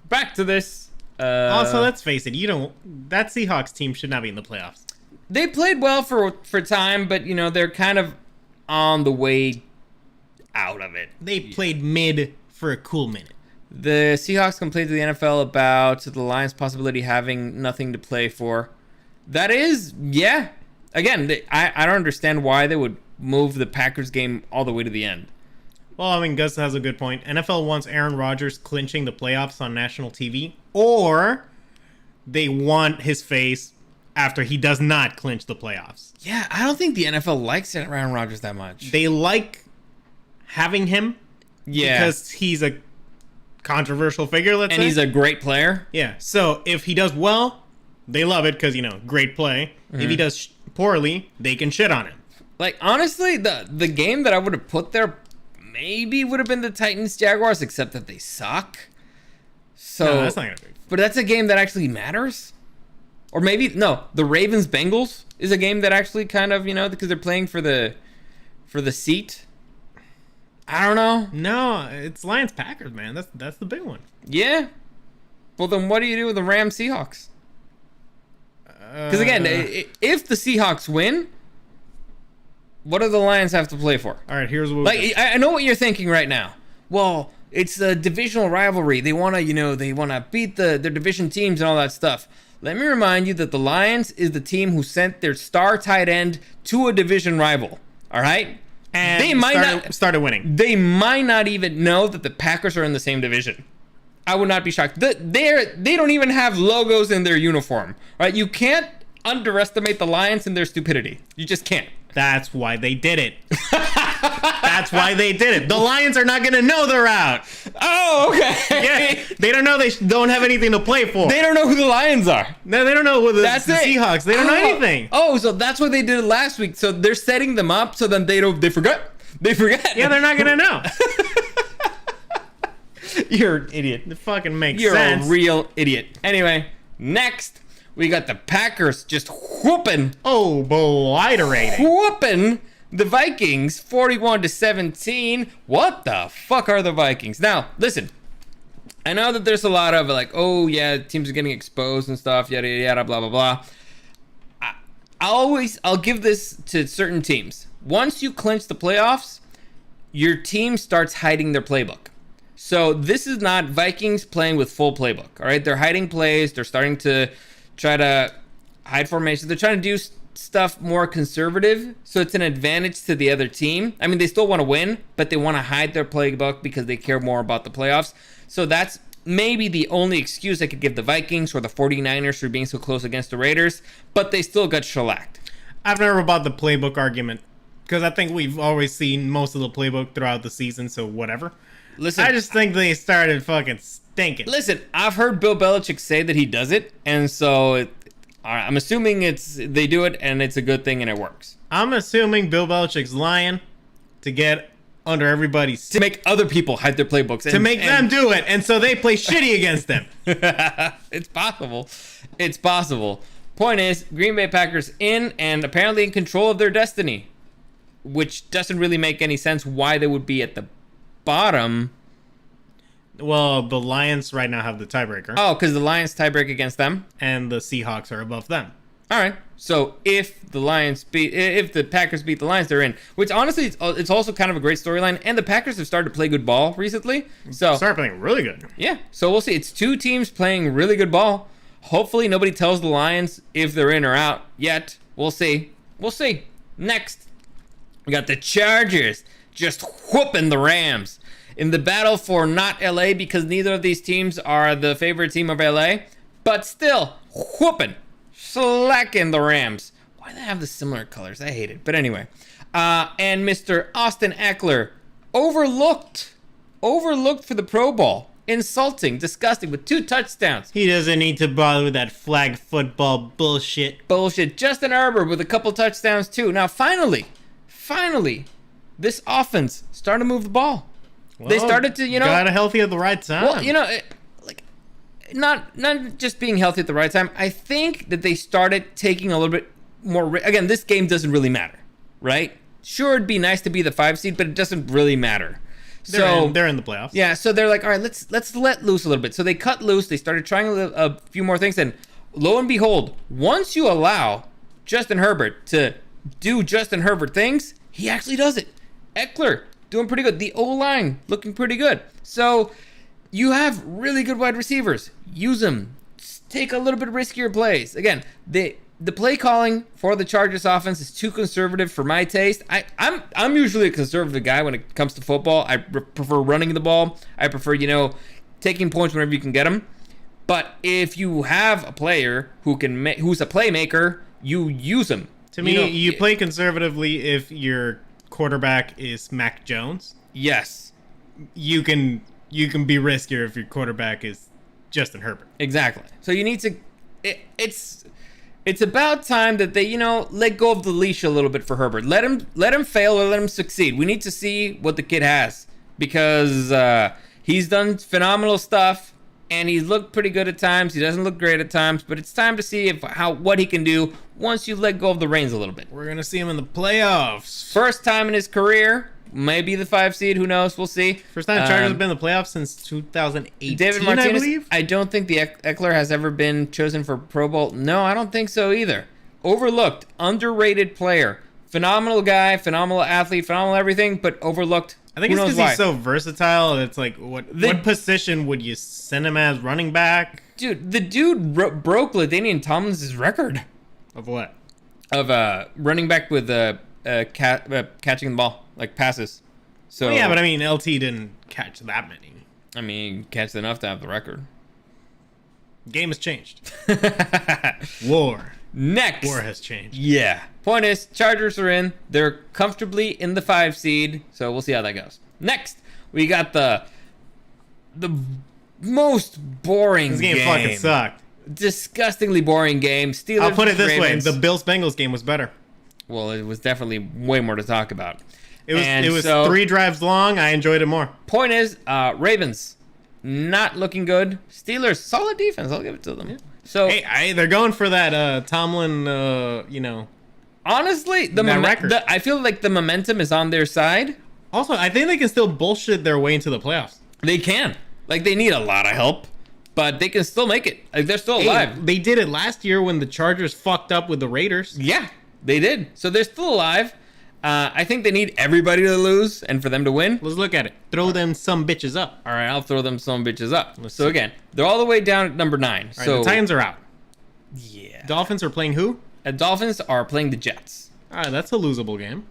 Back to this. Also, let's face it, that Seahawks team should not be in the playoffs. They played well for time, but they're kind of on the way out of it. They played mid for a cool minute. The Seahawks complained to the NFL about the Lions' possibility having nothing to play for. That is, yeah. Again, I don't understand why they would move the Packers game all the way to the end. Well, I mean, Gus has a good point. NFL wants Aaron Rodgers clinching the playoffs on national TV, or they want his face after he does not clinch the playoffs. Yeah, I don't think the NFL likes Aaron Rodgers that much. They like having him because he's a controversial figure, let's say. And he's a great player. Yeah, so if he does well, they love it because, great play. Mm-hmm. If he does poorly, they can shit on him. Like, honestly, the game that I would have put there maybe would have been the Titans-Jaguars, except that they suck. So, no, that's not going to be. But that's a game that actually matters. Or maybe, no, the Ravens-Bengals is a game that actually kind of, because they're playing for the for the seat. I don't know. No, it's Lions Packers, man. That's the big one. Yeah. Well, then what do you do with the Rams Seahawks? Because again, if the Seahawks win, what do the Lions have to play for? All right, here's what. Like, I know what you're thinking right now. Well, it's a divisional rivalry. They want to, beat their division teams and all that stuff. Let me remind you that the Lions is the team who sent their star tight end to a division rival. All right, and they might started winning. They might not even know that the Packers are in the same division. I would not be shocked. They don't even have logos in their uniform. All right, you can't underestimate the Lions and their stupidity. You just can't. That's why they did it. That's why they did it. The Lions are not going to know they're out. Oh, okay. Yeah, they don't know. They don't have anything to play for. They don't know who the Lions are. No, they don't know who the Seahawks. They don't know anything. Oh, so that's what they did last week. So they're setting them up so then they forget. They forget. Yeah, they're not going to know. You're an idiot. It fucking makes You're sense. a real idiot. Anyway, next we got the Packers just whooping the Vikings 41-17. What the fuck are the Vikings? Now, listen. I know that there's a lot of like, oh yeah, teams are getting exposed and stuff, yada yada yada, blah blah blah. I'll give this to certain teams. Once you clinch the playoffs, your team starts hiding their playbook. So this is not Vikings playing with full playbook. All right, they're hiding plays. They're starting to try to hide formations. They're trying to do stuff more conservative, so it's an advantage to the other team. I mean, they still want to win, but they want to hide their playbook because they care more about the playoffs. So that's maybe the only excuse I could give the Vikings or the 49ers for being so close against the Raiders, but they still got shellacked. I've never bought the playbook argument because I think we've always seen most of the playbook throughout the season, so whatever. Listen, I just think they started fucking stinking. Listen, I've heard Bill Belichick say that he does it, and so I'm assuming they do it, and it's a good thing, and it works. I'm assuming Bill Belichick's lying to get under everybody's... To make other people hide their playbooks. To make them do it, and so they play shitty against them. It's possible. It's possible. Point is, Green Bay Packers in, and apparently in control of their destiny, which doesn't really make any sense why they would be at the bottom. Well, the Lions right now have the tiebreaker. Oh, because the Lions tiebreak against them, and the Seahawks are above them. All right. So if the Packers beat the Lions, they're in. Which honestly, it's also kind of a great storyline. And the Packers have started to play good ball recently. So started playing really good. Yeah. So we'll see. It's two teams playing really good ball. Hopefully nobody tells the Lions if they're in or out yet. We'll see. We'll see. Next, we got the Chargers just whooping the Rams in the battle for not LA, because neither of these teams are the favorite team of LA, but still whooping, slacking the Rams. Why do they have the similar colors? I hate it. But anyway, and Mr. Austin Eckler overlooked for the Pro Bowl. Insulting, disgusting, with 2 touchdowns. He doesn't need to bother with that flag football bullshit. Justin Herbert with a couple touchdowns too. Now finally, this offense started to move the ball. Well, they started to, got healthy at the right time. Well, not just being healthy at the right time. I think that they started taking a little bit more. Again, this game doesn't really matter, right? Sure, it'd be nice to be the 5 seed, but it doesn't really matter. They're in the playoffs. Yeah, so they're like, all right, let's let loose a little bit. So they cut loose. They started trying a few more things, and lo and behold, once you allow Justin Herbert to do Justin Herbert things, he actually does it. Eckler doing pretty good. The O-line looking pretty good. So you have really good wide receivers. Use them. Take a little bit riskier plays. Again, the play calling for the Chargers offense is too conservative for my taste. I'm usually a conservative guy when it comes to football. I prefer running the ball. I prefer, taking points whenever you can get them. But if you have a player who's a playmaker, you use him. To me, you play conservatively if your quarterback is Mac Jones. Yes. You can be riskier if your quarterback is Justin Herbert. Exactly. So you need to it's about time that they, let go of the leash a little bit for Herbert. Let him fail or let him succeed. We need to see what the kid has, because he's done phenomenal stuff, and he's looked pretty good at times. He doesn't look great at times, but it's time to see what he can do once you let go of the reins a little bit. We're gonna see him in the playoffs. First time in his career, maybe the 5 seed. Who knows? We'll see. First time Chargers have been in the playoffs since 2018. David Martinez, I believe. I don't think the Eckler has ever been chosen for Pro Bowl. No, I don't think so either. Overlooked, underrated player, phenomenal guy, phenomenal athlete, phenomenal everything, but overlooked. I think it's because he's so versatile. It's like, what position would you send him as? Running back? Dude, the dude broke LaDainian Tomlins's record. Of what? Of running back with catching the ball, like passes. So yeah, but I mean, LT didn't catch that many. I mean, he catched enough to have the record. Game has changed. War. Next. War has changed. Yeah. Point is, Chargers are in. They're comfortably in the 5 seed, so we'll see how that goes. Next, we got the most boring This game fucking sucked. Disgustingly boring game. Steelers. I'll put it this Ravens. way: the Bills-Bengals game was better. Well, it was definitely way more to talk about. It was 3 drives long. I enjoyed it more. Point is, Ravens not looking good. Steelers solid defense. I'll give it to them. Yeah. So hey, they're going for that Tomlin. Honestly, I feel like the momentum is on their side. Also, I think they can still bullshit their way into the playoffs. They can. Like, they need a lot of help, but they can still make it. Like, they're still alive. They did it last year when the Chargers fucked up with the Raiders. Yeah, they did. So they're still alive. I think they need everybody to lose and for them to win. Let's look at it. Throw them some bitches up. All right, I'll throw them some bitches up. So again, they're all the way down at number 9. All right, the Titans are out. Yeah. Dolphins are playing who? Dolphins are playing the Jets. All right, that's a losable game.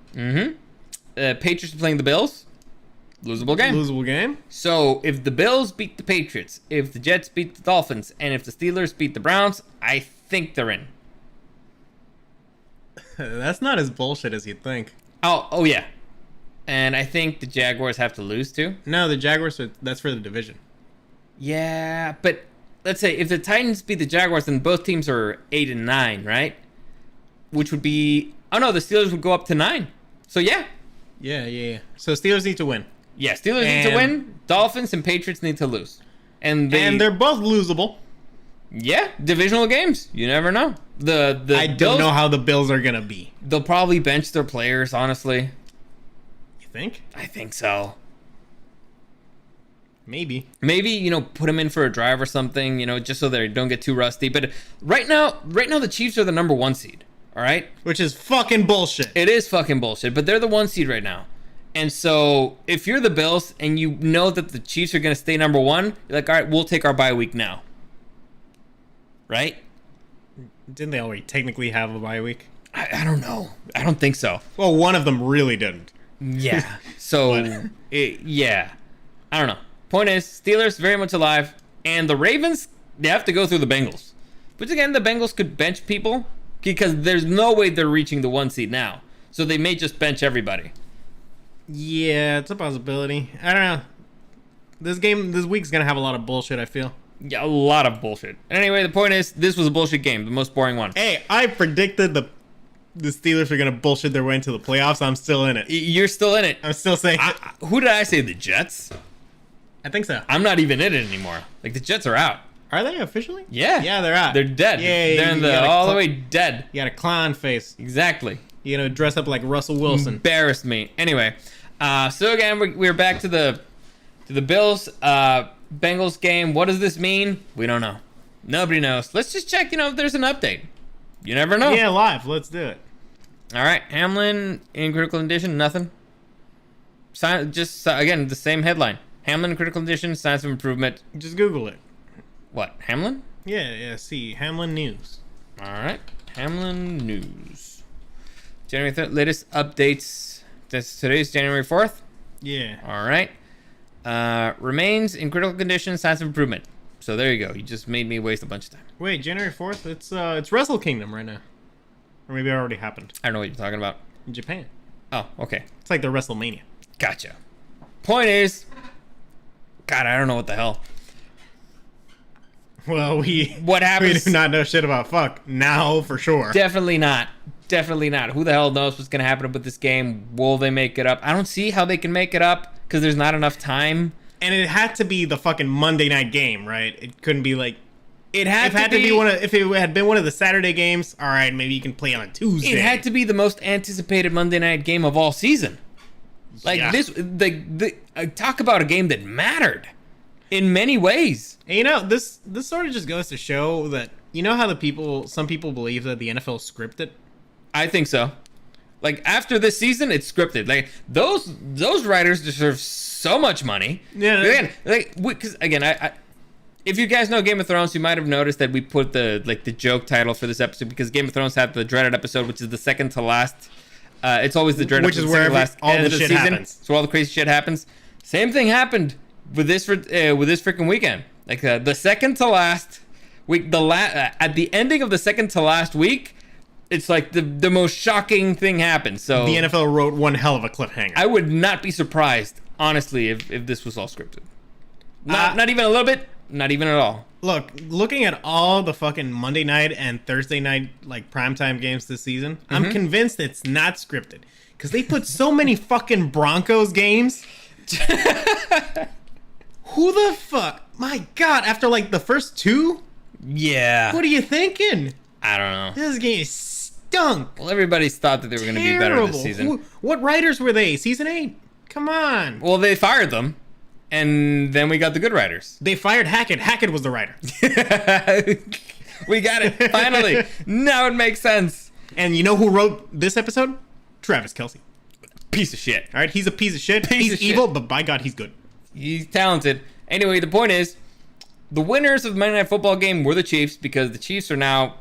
Patriots are playing the Bills. Losable game. Losable game. So if the Bills beat the Patriots, if the Jets beat the Dolphins, and if the Steelers beat the Browns, I think they're in. That's not as bullshit as you'd think. Oh yeah. And I think the Jaguars have to lose too. No, the Jaguars that's for the division. Yeah, but let's say if the Titans beat the Jaguars, then both teams are 8 and 9, right? Which would be the Steelers would go up to 9. So yeah. Yeah. So Steelers need to win. Yeah, Steelers need to win. Dolphins and Patriots need to lose. And they're both losable. Yeah, divisional games. You never know. I don't know how the Bills are gonna be. They'll probably bench their players, honestly. You think? I think so. Maybe, put them in for a drive or something, just so they don't get too rusty. But right now the Chiefs are the number 1 seed. All right? Which is fucking bullshit. It is fucking bullshit, but they're the 1 seed right now. And so if you're the Bills and you know that the Chiefs are going to stay number 1, you're like, all right, we'll take our bye week now. Right? Didn't they already technically have a bye week? I don't know. I don't think so. Well, one of them really didn't. Yeah. So, yeah. I don't know. Point is, Steelers very much alive. And the Ravens, they have to go through the Bengals. Which, again, the Bengals could bench people because there's no way they're reaching the 1 seed now. So they may just bench everybody. Yeah, it's a possibility. I don't know. This week's going to have a lot of bullshit, I feel. Yeah, a lot of bullshit. Anyway, the point is, this was a bullshit game. The most boring one. Hey, I predicted the Steelers were going to bullshit their way into the playoffs. I'm still in it. You're still in it. I'm still saying it. Who did I say? The Jets? I think so. I'm not even in it anymore. Like, the Jets are out. Are they officially? Yeah. Yeah, they're out. They're dead. Yeah, they're all the way dead. You got a clown face. Exactly. You dress up like Russell Wilson. Embarrassed me. Anyway, so again, we're back to the Bills Bengals game. What does this mean? We don't know. Nobody knows. Let's just check, if there's an update. You never know. Yeah, live. Let's do it. All right, Hamlin in critical condition. Nothing. Again, the same headline. Hamlin in critical condition. Signs of improvement. Just Google it. What? Hamlin? Yeah. See, Hamlin News. All right, Hamlin News. January 3rd, latest updates. Today's January 4th. Yeah. All right. Remains in critical condition. Signs of improvement. So there you go. You just made me waste a bunch of time. Wait, January 4th? It's Wrestle Kingdom right now. Or maybe it already happened. I don't know what you're talking about. In Japan. Oh, okay. It's like the WrestleMania. Gotcha. Point is, God, I don't know what the hell. Well, what happens? We do not know shit about fuck now for sure. Definitely not. Definitely not. Who the hell knows what's gonna happen with this game? Will they make it up? I don't see how they can make it up because there's not enough time. And it had to be the fucking Monday night game, right? It couldn't be like... It had to be if it had been one of the Saturday games, all right, maybe you can play on Tuesday. It had to be the most anticipated Monday night game of all season. Like talk about a game that mattered in many ways. And you know, this sort of just goes to show that, you know how some people believe that the NFL is scripted? I think so. Like, after this season, it's scripted. Like, those writers deserve so much money. Yeah. Again, because I if you guys know Game of Thrones, you might have noticed that we put the joke title for this episode because Game of Thrones had the dreaded episode, which is the second to last. It's always the dreaded, which is where all the shit happens. So all the crazy shit happens. Same thing happened with this freaking weekend. Like the second to last week, at the ending of the second to last week, it's like the most shocking thing happened. So the NFL wrote one hell of a cliffhanger. I would not be surprised, honestly, if this was all scripted. Not even a little bit. Not even at all. Look, looking at all the fucking Monday night and Thursday night like primetime games this season, I'm convinced it's not scripted because they put so many fucking Broncos games. Who the fuck? My God! After like the first two, yeah. What are you thinking? I don't know. This game stunk. Well, everybody's thought that they were going to be better this season. What writers were they? Season 8? Come on. Well, they fired them. And then we got the good writers. They fired Hackett. Hackett was the writer. We got it. Finally. Now it makes sense. And you know who wrote this episode? Travis Kelce. Piece of shit. All right, he's a piece of shit. He's evil, but by God, he's good. He's talented. Anyway, the point is, the winners of the Monday Night Football game were the Chiefs because the Chiefs are now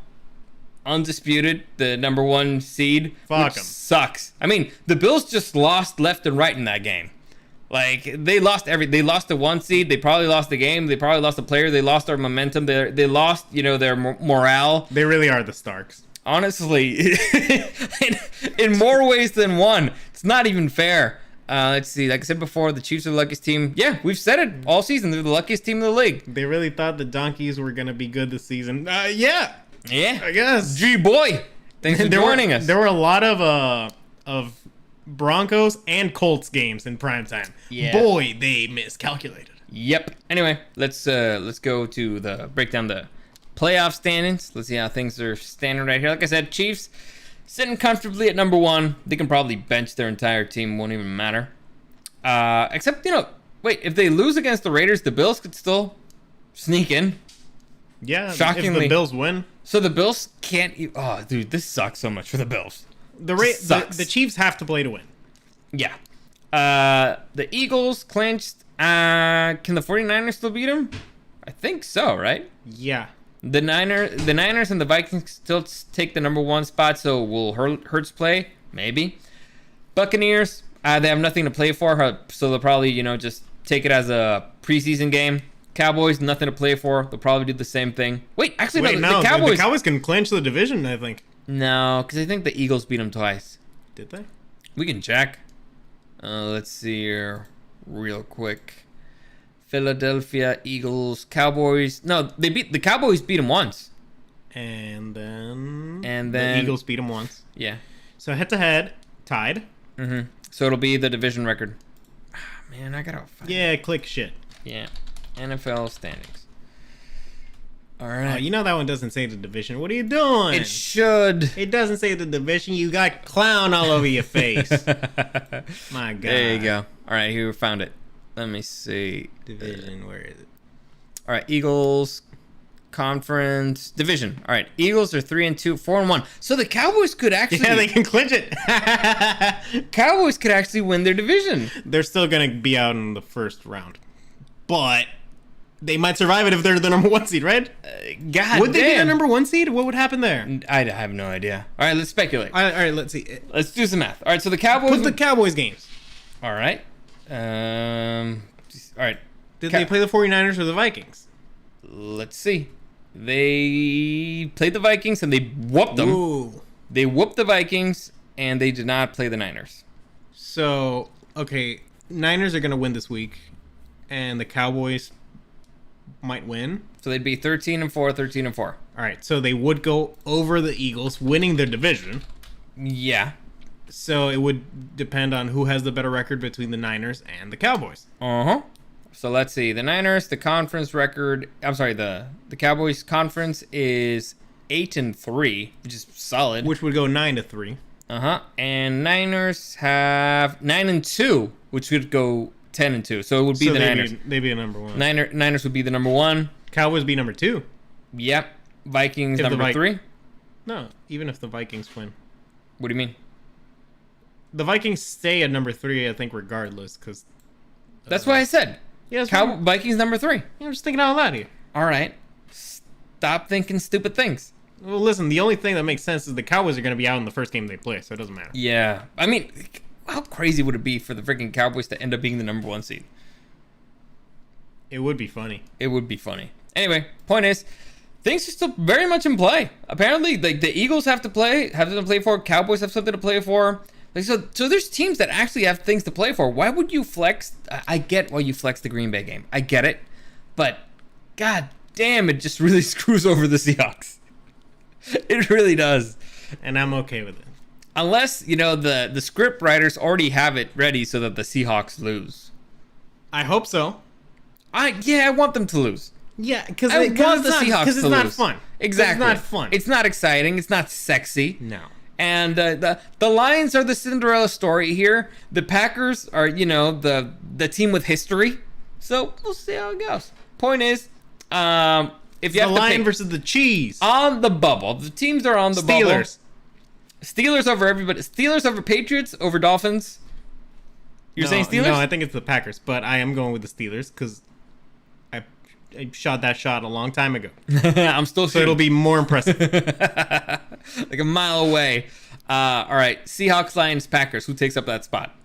undisputed, the number 1 seed. Fuck them. Sucks. I mean, the Bills just lost left and right in that game. Like, they lost they lost the 1 seed. They probably lost the game. They probably lost a player. They lost their momentum. They lost, their morale. They really are the Starks. Honestly, in more ways than one. It's not even fair. Let's see. Like I said before, the Chiefs are the luckiest team. Yeah, we've said it all season. They're the luckiest team in the league. They really thought the Donkeys were going to be good this season. Yeah. Yeah. I guess. Gee, boy. Thanks for joining us. There were a lot of Broncos and Colts games in primetime. Yeah. Boy, they miscalculated. Yep. Anyway, let's go to break down the playoff standings. Let's see how things are standing right here. Like I said, Chiefs sitting comfortably at number 1. They can probably bench their entire team. Won't even matter. Except, wait, if they lose against the Raiders, the Bills could still sneak in. Yeah. Shockingly. If the Bills win. So the Bills can't... Oh, dude, this sucks so much for the Bills. The Chiefs have to play to win. Yeah. The Eagles clinched. Can the 49ers still beat them? I think so, right? Yeah. The Niners and the Vikings still take the number 1 spot, so will Hurts play? Maybe. Buccaneers, they have nothing to play for, so they'll probably, just take it as a preseason game. Cowboys, nothing to play for. They'll probably do the same thing. Wait, actually, no. The Cowboys can clinch the division, I think. No, because I think the Eagles beat them twice. Did they? We can check. Let's see here real quick. Philadelphia Eagles, Cowboys. No, the Cowboys beat them once. And then the Eagles beat them once. Yeah. So head to head, tied. Mm-hmm. So it'll be the division record. Man, I gotta find it. Click shit. Yeah. NFL standings. All right. You know that one doesn't say the division. What are you doing? It should. It doesn't say the division. You got clown all over your face. My God. There you go. All right, here we found it. Let me see. Division, where is it? All right, Eagles, conference, division. All right, Eagles are 3-2, 4-1. So the Cowboys could actually... Yeah, they can clinch it. Cowboys could actually win their division. They're still going to be out in the first round. But... they might survive it if they're the number 1 seed, right? Would they be the number 1 seed? What would happen there? I have no idea. All right, let's speculate. All right, let's see. Let's do some math. All right, so the Cowboys... put the Cowboys games. All right. All right. Did they play the 49ers or the Vikings? Let's see. They played the Vikings and they whooped them. Ooh. They whooped the Vikings and they did not play the Niners. So, okay, Niners are going to win this week and the Cowboys might win. So they'd be 13-4, 13-4. All right, so they would go over the Eagles, winning their division. Yeah. So it would depend on who has the better record between the Niners and the Cowboys. Uh-huh. So let's see. The Niners, the conference record. I'm sorry. The Cowboys conference is 8-3, which is solid. Which would go 9-3. And Niners have 9-2, which would go 10-2. So it would be the Niners. They'd be a number one. Niners would be the number one. Cowboys be number 2. Yep. Vikings If number 3. No, even if the Vikings win. What do you mean? The Vikings stay at number 3, I think, regardless, because... That's what I said. Yeah, Vikings number 3. I'm just thinking out loud here. All right. Stop thinking stupid things. Well, listen, the only thing that makes sense is the Cowboys are going to be out in the first game they play, so it doesn't matter. Yeah. I mean, how crazy would it be for the freaking Cowboys to end up being the number 1 seed? It would be funny. It would be funny. Anyway, point is, things are still very much in play. Apparently, like the Eagles have something to play for. Cowboys have something to play for. Like so there's teams that actually have things to play for. Why would you flex? I get why you flex the Green Bay game. I get it, but god damn, it just really screws over the Seahawks. It really does. And I'm okay with it. Unless, the script writers already have it ready so that the Seahawks lose. I hope so. I want them to lose. Yeah, because I want the Seahawks to lose. Because it's not fun. Exactly. It's not fun. It's not exciting. It's not sexy. No. And the Lions are the Cinderella story here. The Packers are, the team with history. So we'll see how it goes. Point is, if you have the to Lion pick versus the Cheese on the bubble, the teams are on the bubble. Steelers over everybody. Steelers over Patriots over Dolphins. You're saying Steelers? No, I think it's the Packers, but I am going with the Steelers because I shot that shot a long time ago. I'm still shooting. So it'll be more impressive. Like a mile away. All right, Seahawks, Lions, Packers. Who takes up that spot?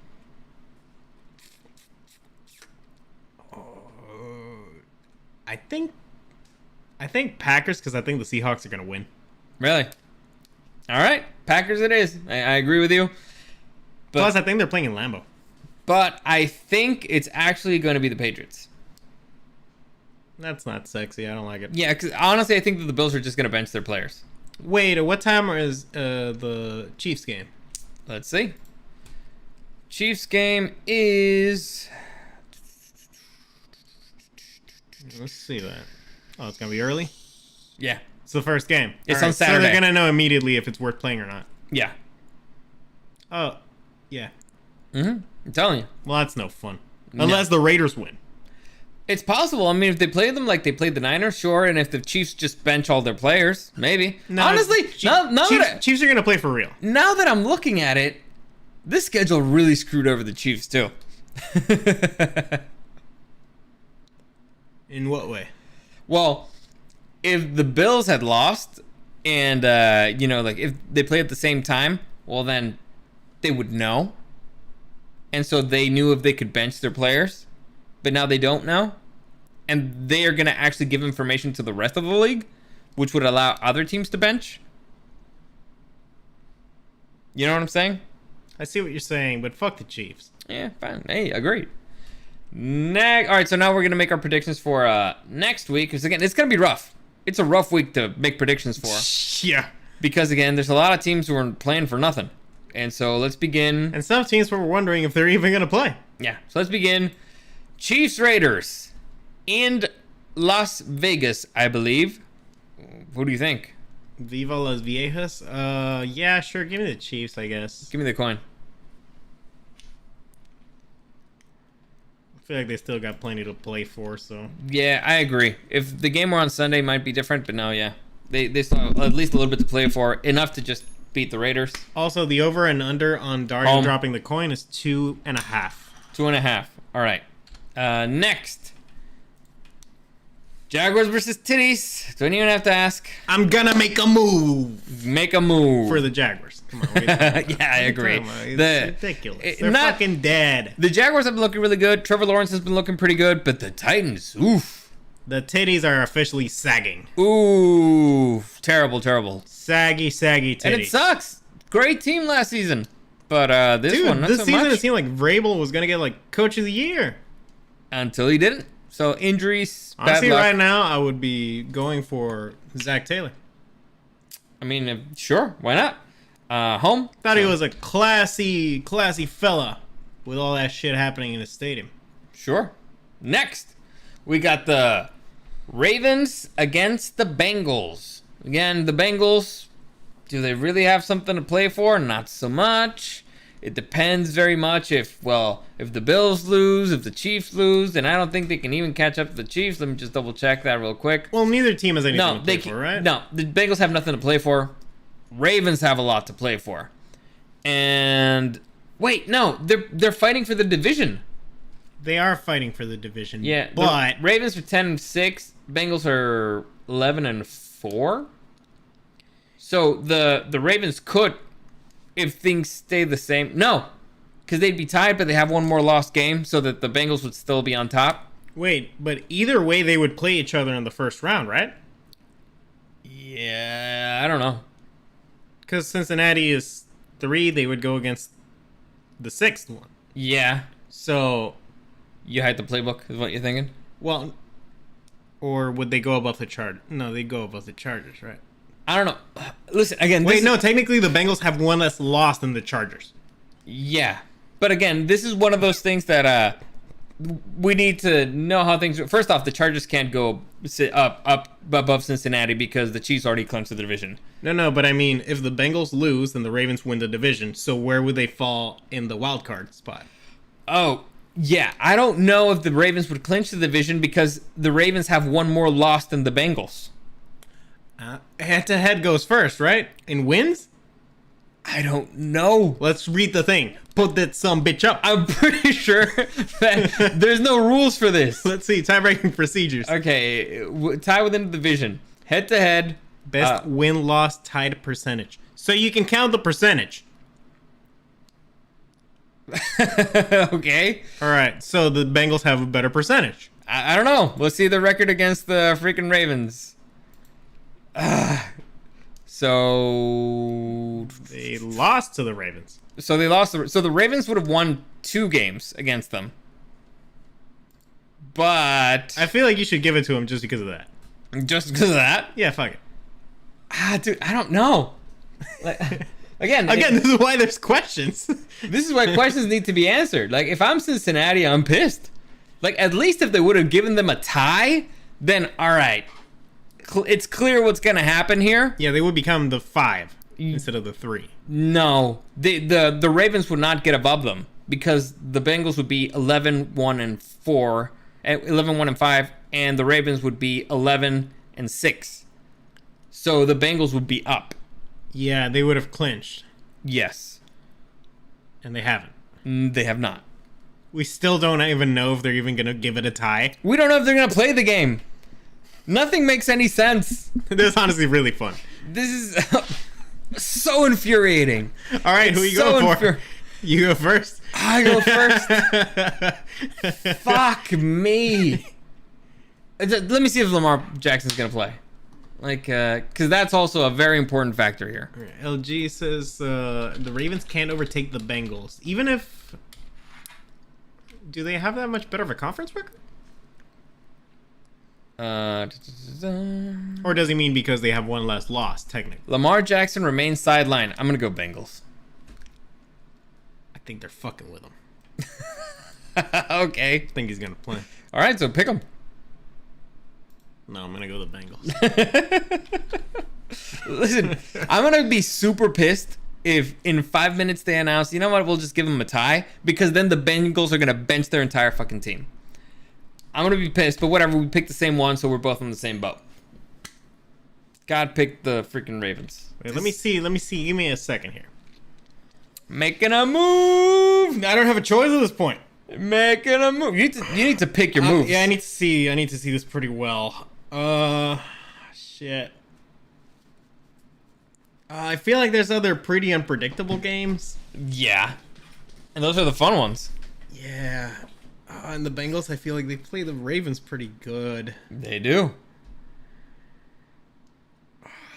I think Packers because I think the Seahawks are going to win. Really? All right, Packers it is. I agree with you. But, plus, I think they're playing in Lambeau. But I think it's actually going to be the Patriots. That's not sexy. I don't like it. Yeah, because honestly, I think that the Bills are just going to bench their players. Wait, at what time is the Chiefs game? Let's see. Chiefs game is... Let's see that. Oh, it's going to be early? Yeah. It's the first game. It's on Saturday. So they're going to know immediately if it's worth playing or not. Yeah. Oh, yeah. I'm telling you. Well, that's no fun. Unless the Raiders win. It's possible. I mean, if they play them like they played the Niners, sure. And if the Chiefs just bench all their players, maybe. No, honestly, Chiefs are going to play for real. Now that I'm looking at it, this schedule really screwed over the Chiefs, too. In what way? Well, if the Bills had lost and, if they play at the same time, well, then they would know. And so they knew if they could bench their players. But now they don't know. And they are going to actually give information to the rest of the league, which would allow other teams to bench. You know what I'm saying? I see what you're saying, but fuck the Chiefs. Yeah, fine. Hey, agreed. All right, so now we're going to make our predictions for next week. Because, again, it's going to be rough. It's a rough week to make predictions for. Yeah. Because, again, there's a lot of teams who are playing for nothing. And so let's begin. And some teams were wondering if they're even going to play. Yeah, so let's begin. Chiefs Raiders in Las Vegas, I believe. Who do you think? Viva Las Viejas? Yeah, sure. Give me the Chiefs, I guess. Give me the coin. I feel like they still got plenty to play for, so. Yeah, I agree. If the game were on Sunday, it might be different, but no, yeah. They still have at least a little bit to play for. Enough to just beat the Raiders. Also, the over and under on Dario dropping the coin is 2.5. 2.5. All right. Next. Jaguars versus Titties. Don't even have to ask. I'm gonna make a move. Make a move. For the Jaguars. Come on. Yeah, I agree. It's ridiculous. They're fucking dead. The Jaguars have been looking really good. Trevor Lawrence has been looking pretty good. But the Titans, oof. The titties are officially sagging. Ooh. Terrible, terrible. Saggy titties. And it sucks. Great team last season. But this one, not so much. This season it seemed like Vrabel was gonna get like Coach of the Year. Until he didn't. So injuries, honestly, bad luck. right now I would be going for Zach Taylor. I mean, sure, why not? Home. Thought he was a classy fella with all that shit happening in the stadium. Sure. Next, we got the Ravens against the Bengals. Again, the Bengals, do they really have something to play for? Not so much. It depends very much if the Bills lose, if the Chiefs lose, and I don't think they can even catch up to the Chiefs. Let me just double check that real quick. Well, neither team has anything to play for, right? No, the Bengals have nothing to play for. Ravens have a lot to play for. And wait, no, they're fighting for the division. They are fighting for the division. Yeah, but the Ravens are 10-6. Bengals are 11-4. So the Ravens could, if things stay the same. No, because they'd be tied, but they have one more lost game, so that the Bengals would still be on top. Wait, but either way, they would play each other in the first round, right? Yeah, I don't know. Because Cincinnati is 3, they would go against the 6th one. Yeah. So You hide the playbook, is what you're thinking? well, or would they go above the Chargers? No, they go above the Chargers, right? I don't know. Listen, again, Wait, no, technically the Bengals have one less loss than the Chargers. Yeah. But again, this is one of those things that we need to know how things are. First off, the Chargers can't go up above Cincinnati because the Chiefs already clinched the division. No, but I mean, if the Bengals lose, then the Ravens win the division. So where would they fall in the wild card spot? Oh, yeah. I don't know if the Ravens would clinch the division because the Ravens have one more loss than the Bengals. Head-to-head goes first, right? And wins? I don't know. Let's read the thing. Put that some bitch up. I'm pretty sure that there's no rules for this. Let's see. Tie-breaking procedures. Okay, tie within the division. Head-to-head. Best win-loss tied percentage. So you can count the percentage. Okay. All right. So the Bengals have a better percentage. I don't know. Let's see the record against the freaking Ravens. So They lost to the Ravens. they lost. So the Ravens would have won 2 games against them. But I feel like you should give it to them just because of that. just because of that, Yeah, fuck it. dude, I don't know. Again, This is why there's questions. this is why questions need to be answered. Like, if I'm Cincinnati, I'm pissed. Like, at least if they would have given them a tie, then all right. It's clear what's going to happen here. Yeah, they would become the 5 instead of the 3. No, the Ravens would not get above them because the Bengals would be 11-1-4, 11-1-5, and the Ravens would be 11-6. So the Bengals would be up. Yeah, they would have clinched, Yes, and they haven't. they have not. We still don't even know if they're even going to give it a tie. We don't know if they're going to play the game. Nothing makes any sense. This is honestly really fun. This is so infuriating. All right, It's who you so go for? You go first. I go first. Fuck me. Let me see if Lamar Jackson's going to play. Like, because that's also a very important factor here. LG says the Ravens can't overtake the Bengals. Even if... Do they have that much better of a conference record? Or does he mean because they have one less loss, technically? Lamar Jackson remains sidelined. I'm going to go Bengals. I think they're fucking with him. Okay. I think he's going to play. All right, so pick him. No, I'm going to go the Bengals. Listen, I'm going to be super pissed if in 5 minutes they announce, you know what, we'll just give them a tie, because then the Bengals are going to bench their entire fucking team. I'm going to be pissed, but whatever, we picked the same one, so we're both on the same boat. God picked the freaking Ravens. Wait, let me see. Give me a second here. Making a move. I don't have a choice at this point. Making a move. You need to pick your moves. Yeah, I need to see this pretty well. Shit. I feel like there's other pretty unpredictable games. Yeah. And those are the fun ones. Yeah. And the Bengals, I feel like they play the Ravens pretty good. They do.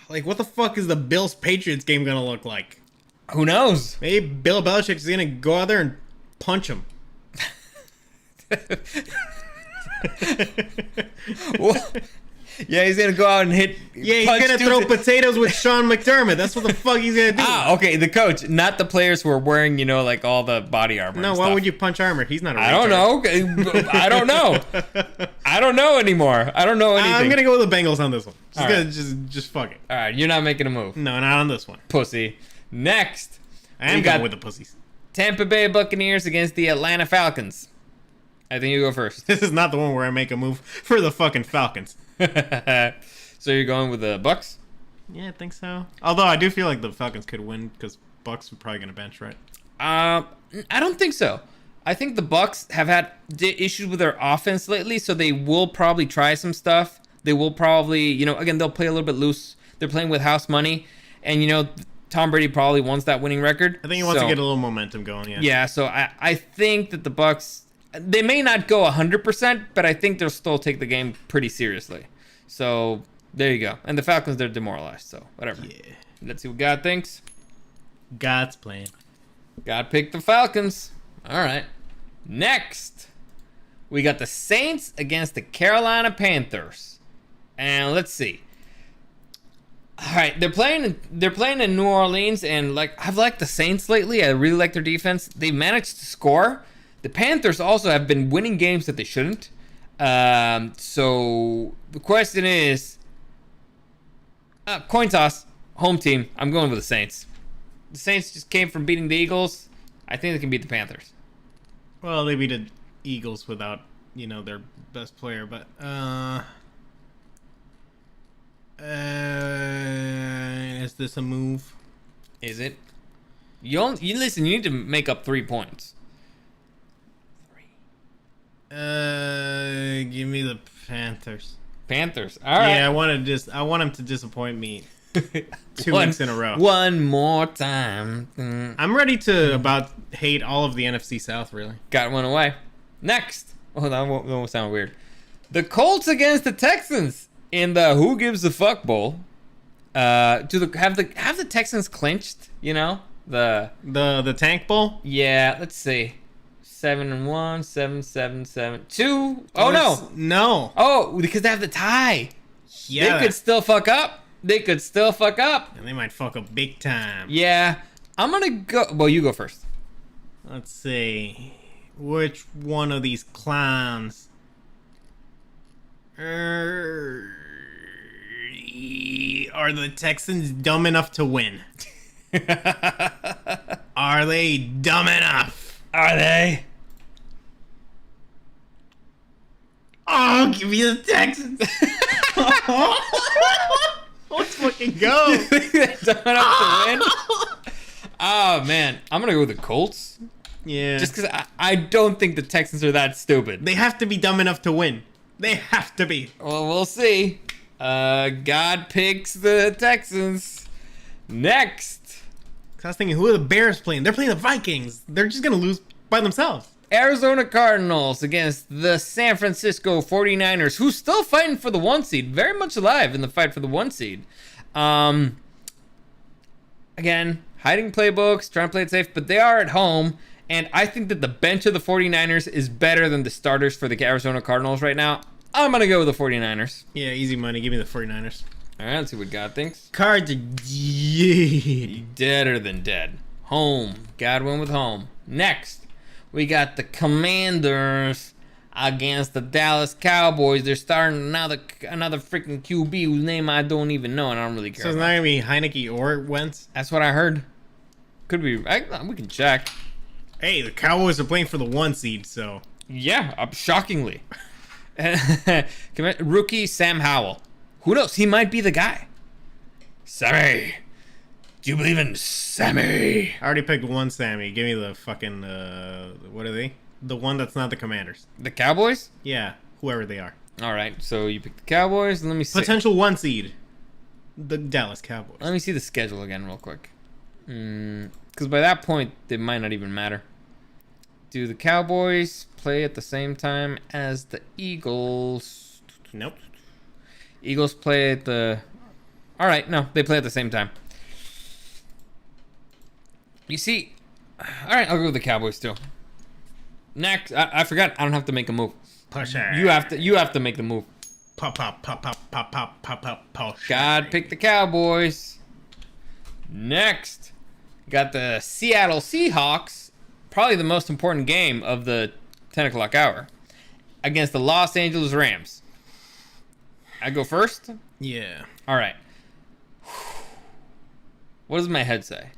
Like, what the fuck is the Bills-Patriots game gonna look like? Who knows? Maybe Bill Belichick's gonna go out there and punch him. Yeah, he's gonna go out and hit. Yeah, he's gonna throw potatoes with Sean McDermott. That's what the fuck he's gonna do. Ah, okay, the coach, not the players who are wearing, like all the body armor. No, why would you punch armor? He's not a I don't know. I don't know. I don't know anymore. I don't know anything. I'm gonna go with the Bengals on this one. Right. Just fuck it. All right, you're not making a move. No, not on this one. Pussy. Next, I am going with the pussies. Tampa Bay Buccaneers against the Atlanta Falcons. I think you go first. This is not the one where I make a move for the fucking Falcons. So you're going with the Bucs? Yeah, I think so. Although I do feel like the Falcons could win because Bucs are probably gonna bench, right? I don't think so. I think the Bucs have had issues with their offense lately, so they will probably try some stuff. They will probably, again, they'll play a little bit loose. They're playing with house money, and Tom Brady probably wants that winning record. I think he wants to get a little momentum going. Yeah. Yeah. So I think that the Bucs, they may not go 100%, but I think they'll still take the game pretty seriously. So there you go. And the Falcons, they're demoralized. So whatever. Yeah. Let's see what God thinks. God's plan. God picked the Falcons. All right. Next, we got the Saints against the Carolina Panthers. And let's see. All right, they're playing in New Orleans, and I've liked the Saints lately. I really like their defense. They managed to score. The Panthers also have been winning games that they shouldn't. So the question is, coin toss, home team. I'm going with the Saints. The Saints just came from beating the Eagles. I think they can beat the Panthers. Well, they beat the Eagles without their best player, but is this a move? Is it? You listen. You need to make up 3 points. Give me the Panthers. Panthers. All right. Yeah, I want him to disappoint me 2 weeks in a row. One more time. I'm ready to about hate all of the NFC South. Really. Got one away. Next. Oh, that won't sound weird. The Colts against the Texans in the Who Gives a Fuck Bowl. Have the Texans clinched? The Tank Bowl. Yeah. Let's see. 7-1, 7-7-7-2. Oh no. No. Oh, because they have the tie. Yeah. They could still fuck up. And they might fuck up big time. Yeah. I'm gonna go. Well, you go first. Let's see. Which one of these clowns? Are the Texans dumb enough to win? Are they dumb enough? Are they? Oh, give me the Texans. Let's fucking go. Dumb enough to win? Oh, man. I'm going to go with the Colts. Yeah. Just because I don't think the Texans are that stupid. They have to be dumb enough to win. They have to be. Well, we'll see. God picks the Texans. Next. I was thinking, who are the Bears playing? They're playing the Vikings. They're just going to lose by themselves. Arizona Cardinals against the San Francisco 49ers, who's still fighting for the 1 seed. Very much alive in the fight for the 1 seed. Again, hiding playbooks, trying to play it safe, but they are at home. And I think that the bench of the 49ers is better than the starters for the Arizona Cardinals right now. I'm going to go with the 49ers. Yeah, easy money. Give me the 49ers. All right, let's see what God thinks. Cards are dead. Deader than dead. Home. God went with home. Next, we got the Commanders against the Dallas Cowboys. They're starting another freaking QB whose name I don't even know, and I don't really care. So it's not going to be Heineke or Wentz? That's what I heard. Could be. We can check. Hey, the Cowboys are playing for the 1 seed, so... Yeah, shockingly. Rookie Sam Howell. Who knows? He might be the guy. Sammy. Do you believe in Sammy? I already picked one Sammy. Give me the fucking... what are they? The one that's not the Commanders. The Cowboys? Yeah, whoever they are. All right, so you picked the Cowboys. Let me see. Potential 1 seed. The Dallas Cowboys. Let me see the schedule again real quick. Because by that point, it might not even matter. Do the Cowboys play at the same time as the Eagles? Nope. Eagles play at the... All right, no, they play at the same time. You see... All right, I'll go with the Cowboys too. Next, I forgot. I don't have to make a move. Pusher. You have to make the move. God picked the Cowboys. Next, got the Seattle Seahawks, probably the most important game of the 10 o'clock hour, against the Los Angeles Rams. I go first? Yeah. All right. What does my head say?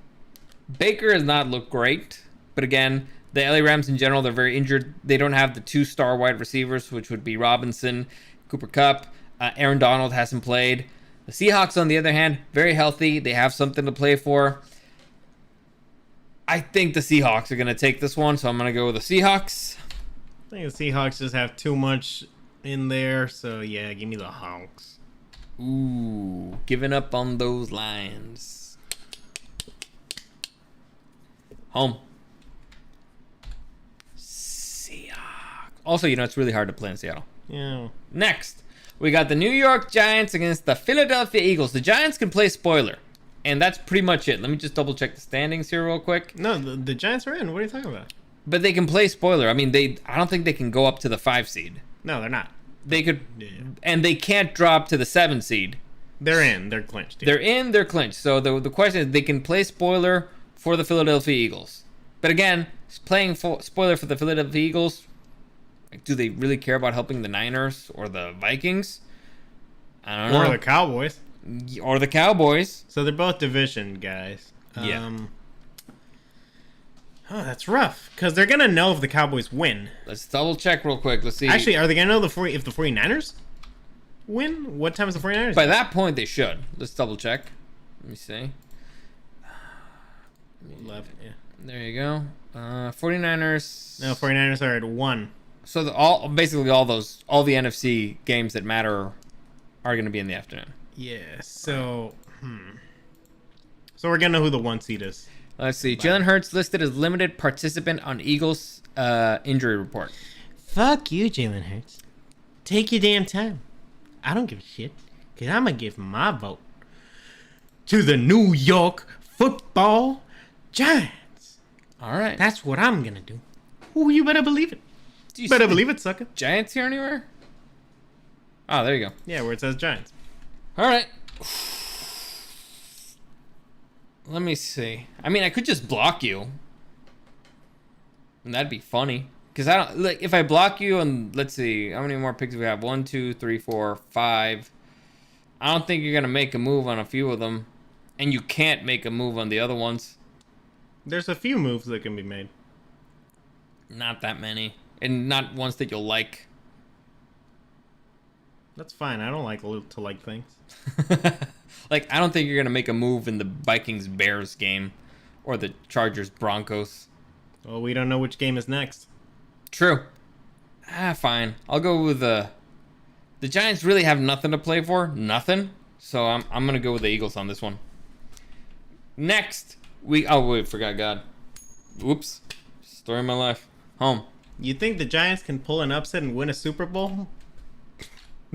Baker has not looked great, but again, the LA Rams in general, they're very injured. They don't have the 2-star wide receivers, which would be Robinson, Cooper Kupp. Aaron Donald hasn't played. The Seahawks, on the other hand, very healthy. They have something to play for. I think the Seahawks are going to take this one, so I'm going to go with the Seahawks. I think the Seahawks just have too much in there, so yeah, give me the Hawks. Ooh, giving up on those Lions. Home. Seahawks. Also, it's really hard to play in Seattle. Yeah. Next, we got the New York Giants against the Philadelphia Eagles. The Giants can play spoiler, and that's pretty much it. Let me just double check the standings here real quick. No, the Giants are in. What are you talking about? But they can play spoiler. I mean, I don't think they can go up to the 5 seed. No, they're not. They could, Yeah. and they can't drop to the 7 seed. They're in. They're clinched. Yeah. They're in. They're clinched. So the question is, they can play spoiler for the Philadelphia Eagles. But again, playing spoiler for the Philadelphia Eagles, do they really care about helping the Niners or the Vikings? I don't know. Or the Cowboys. Or the Cowboys. So they're both division guys. Yeah. Oh, that's rough. Because they're going to know if the Cowboys win. Let's double check real quick. Let's see. Actually, are they going to know if the 49ers win? What time is the 49ers? By that point, they should. Let's double check. Let me see. 11, yeah. There you go. 49ers. No, 49ers are at 1. So basically all the NFC games that matter are going to be in the afternoon. Yeah, so... So we're going to know who the 1 seed is. Let's see. Jalen Hurts listed as limited participant on Eagles injury report. Fuck you, Jalen Hurts. Take your damn time. I don't give a shit. Because I'm going to give my vote to the New York Football Giants. All right. That's what I'm going to do. Ooh, you better believe it. Do you Better see believe it, sucker. Giants here anywhere? Oh, there you go. Yeah, where it says Giants. All right. Let me see. I mean, I could just block you. And that'd be funny. Because I don't like if I block you and let's see, how many more picks do we have? 1, 2, 3, 4, 5. I don't think you're gonna make a move on a few of them. And you can't make a move on the other ones. There's a few moves that can be made. Not that many. And not ones that you'll like. That's fine. I don't like to like things. Like, I don't think you're going to make a move in the Vikings-Bears game. Or the Chargers-Broncos. Well, we don't know which game is next. True. Fine. I'll go with the Giants really have nothing to play for. Nothing. So I'm going to go with the Eagles on this one. Next, forgot God. Whoops. Story of my life. Home. You think the Giants can pull an upset and win a Super Bowl?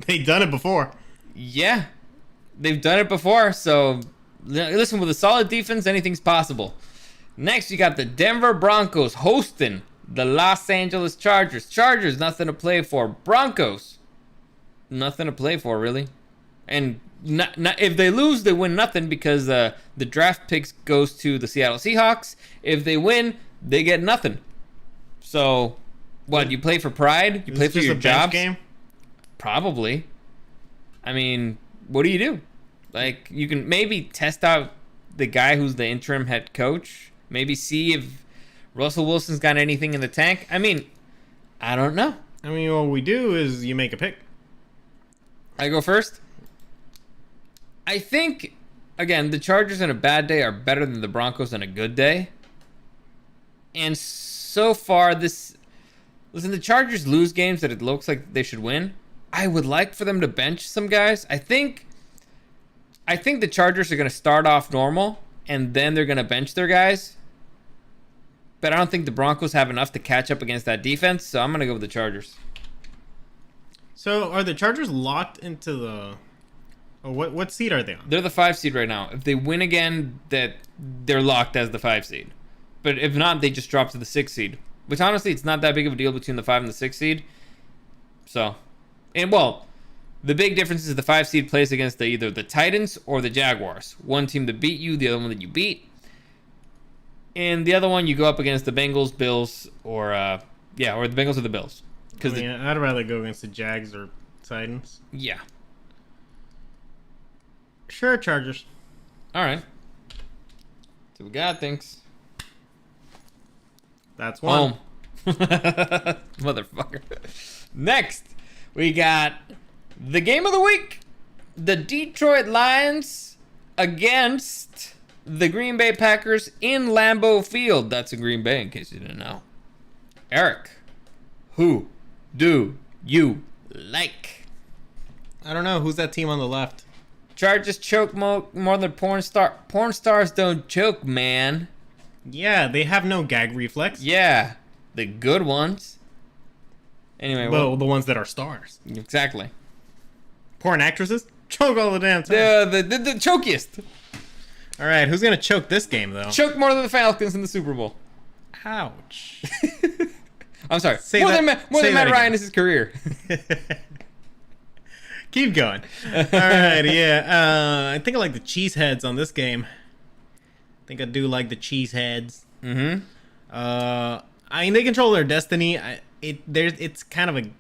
They've done it before. Yeah. They've done it before, so listen, with a solid defense, anything's possible. Next, you got the Denver Broncos hosting the Los Angeles Chargers. Chargers, nothing to play for. Broncos, nothing to play for, really. And not, if they lose, they win nothing because the draft picks goes to the Seattle Seahawks. If they win, they get nothing. So, what, you play for pride? You play for your jobs? Game? Probably. I mean, what do you do? Like, you can maybe test out the guy who's the interim head coach. Maybe see if Russell Wilson's got anything in the tank. I mean, I don't know. I mean, what we do is you make a pick. I go first. I think, again, the Chargers on a bad day are better than the Broncos on a good day. And so far, listen, the Chargers lose games that it looks like they should win. I would like for them to bench some guys. I think the Chargers are going to start off normal, and then they're going to bench their guys. But I don't think the Broncos have enough to catch up against that defense, so I'm going to go with the Chargers. So, are the Chargers locked into the... Or what seed are they on? They're the 5 seed right now. If they win again, they're locked as the 5 seed. But if not, they just drop to the 6 seed. Which, honestly, it's not that big of a deal between the 5 and the 6 seed. So, and well, The big difference is the 5 seed plays against either the Titans or the Jaguars. One team that beat you, the other one that you beat. And the other one, you go up against the Bengals, Bills, or the Bengals or the Bills. I'd rather go against the Jags or Titans. Yeah. Sure, Chargers. All right. So we got things. That's one. Motherfucker. Next, we got the game of the week. The Detroit Lions against the Green Bay Packers in Lambeau Field. That's in Green Bay, in case you didn't know. Eric, who do you like? I don't know. Who's that team on the left? Chargers choke more than porn star. Porn stars don't choke, man. Yeah, they have no gag reflex. Yeah, the good ones. Anyway, well, the ones that are stars. Exactly. Porn actresses choke all the damn time. The chokiest. All right, who's gonna choke this game though? Choke more than the Falcons in the Super Bowl. Ouch. I'm sorry. More than Matt Ryan is his career. Keep going. All right, yeah. I think I like the cheeseheads on this game. I think I do like the cheeseheads. Mm-hmm. I mean, they control their destiny. It's kind of a.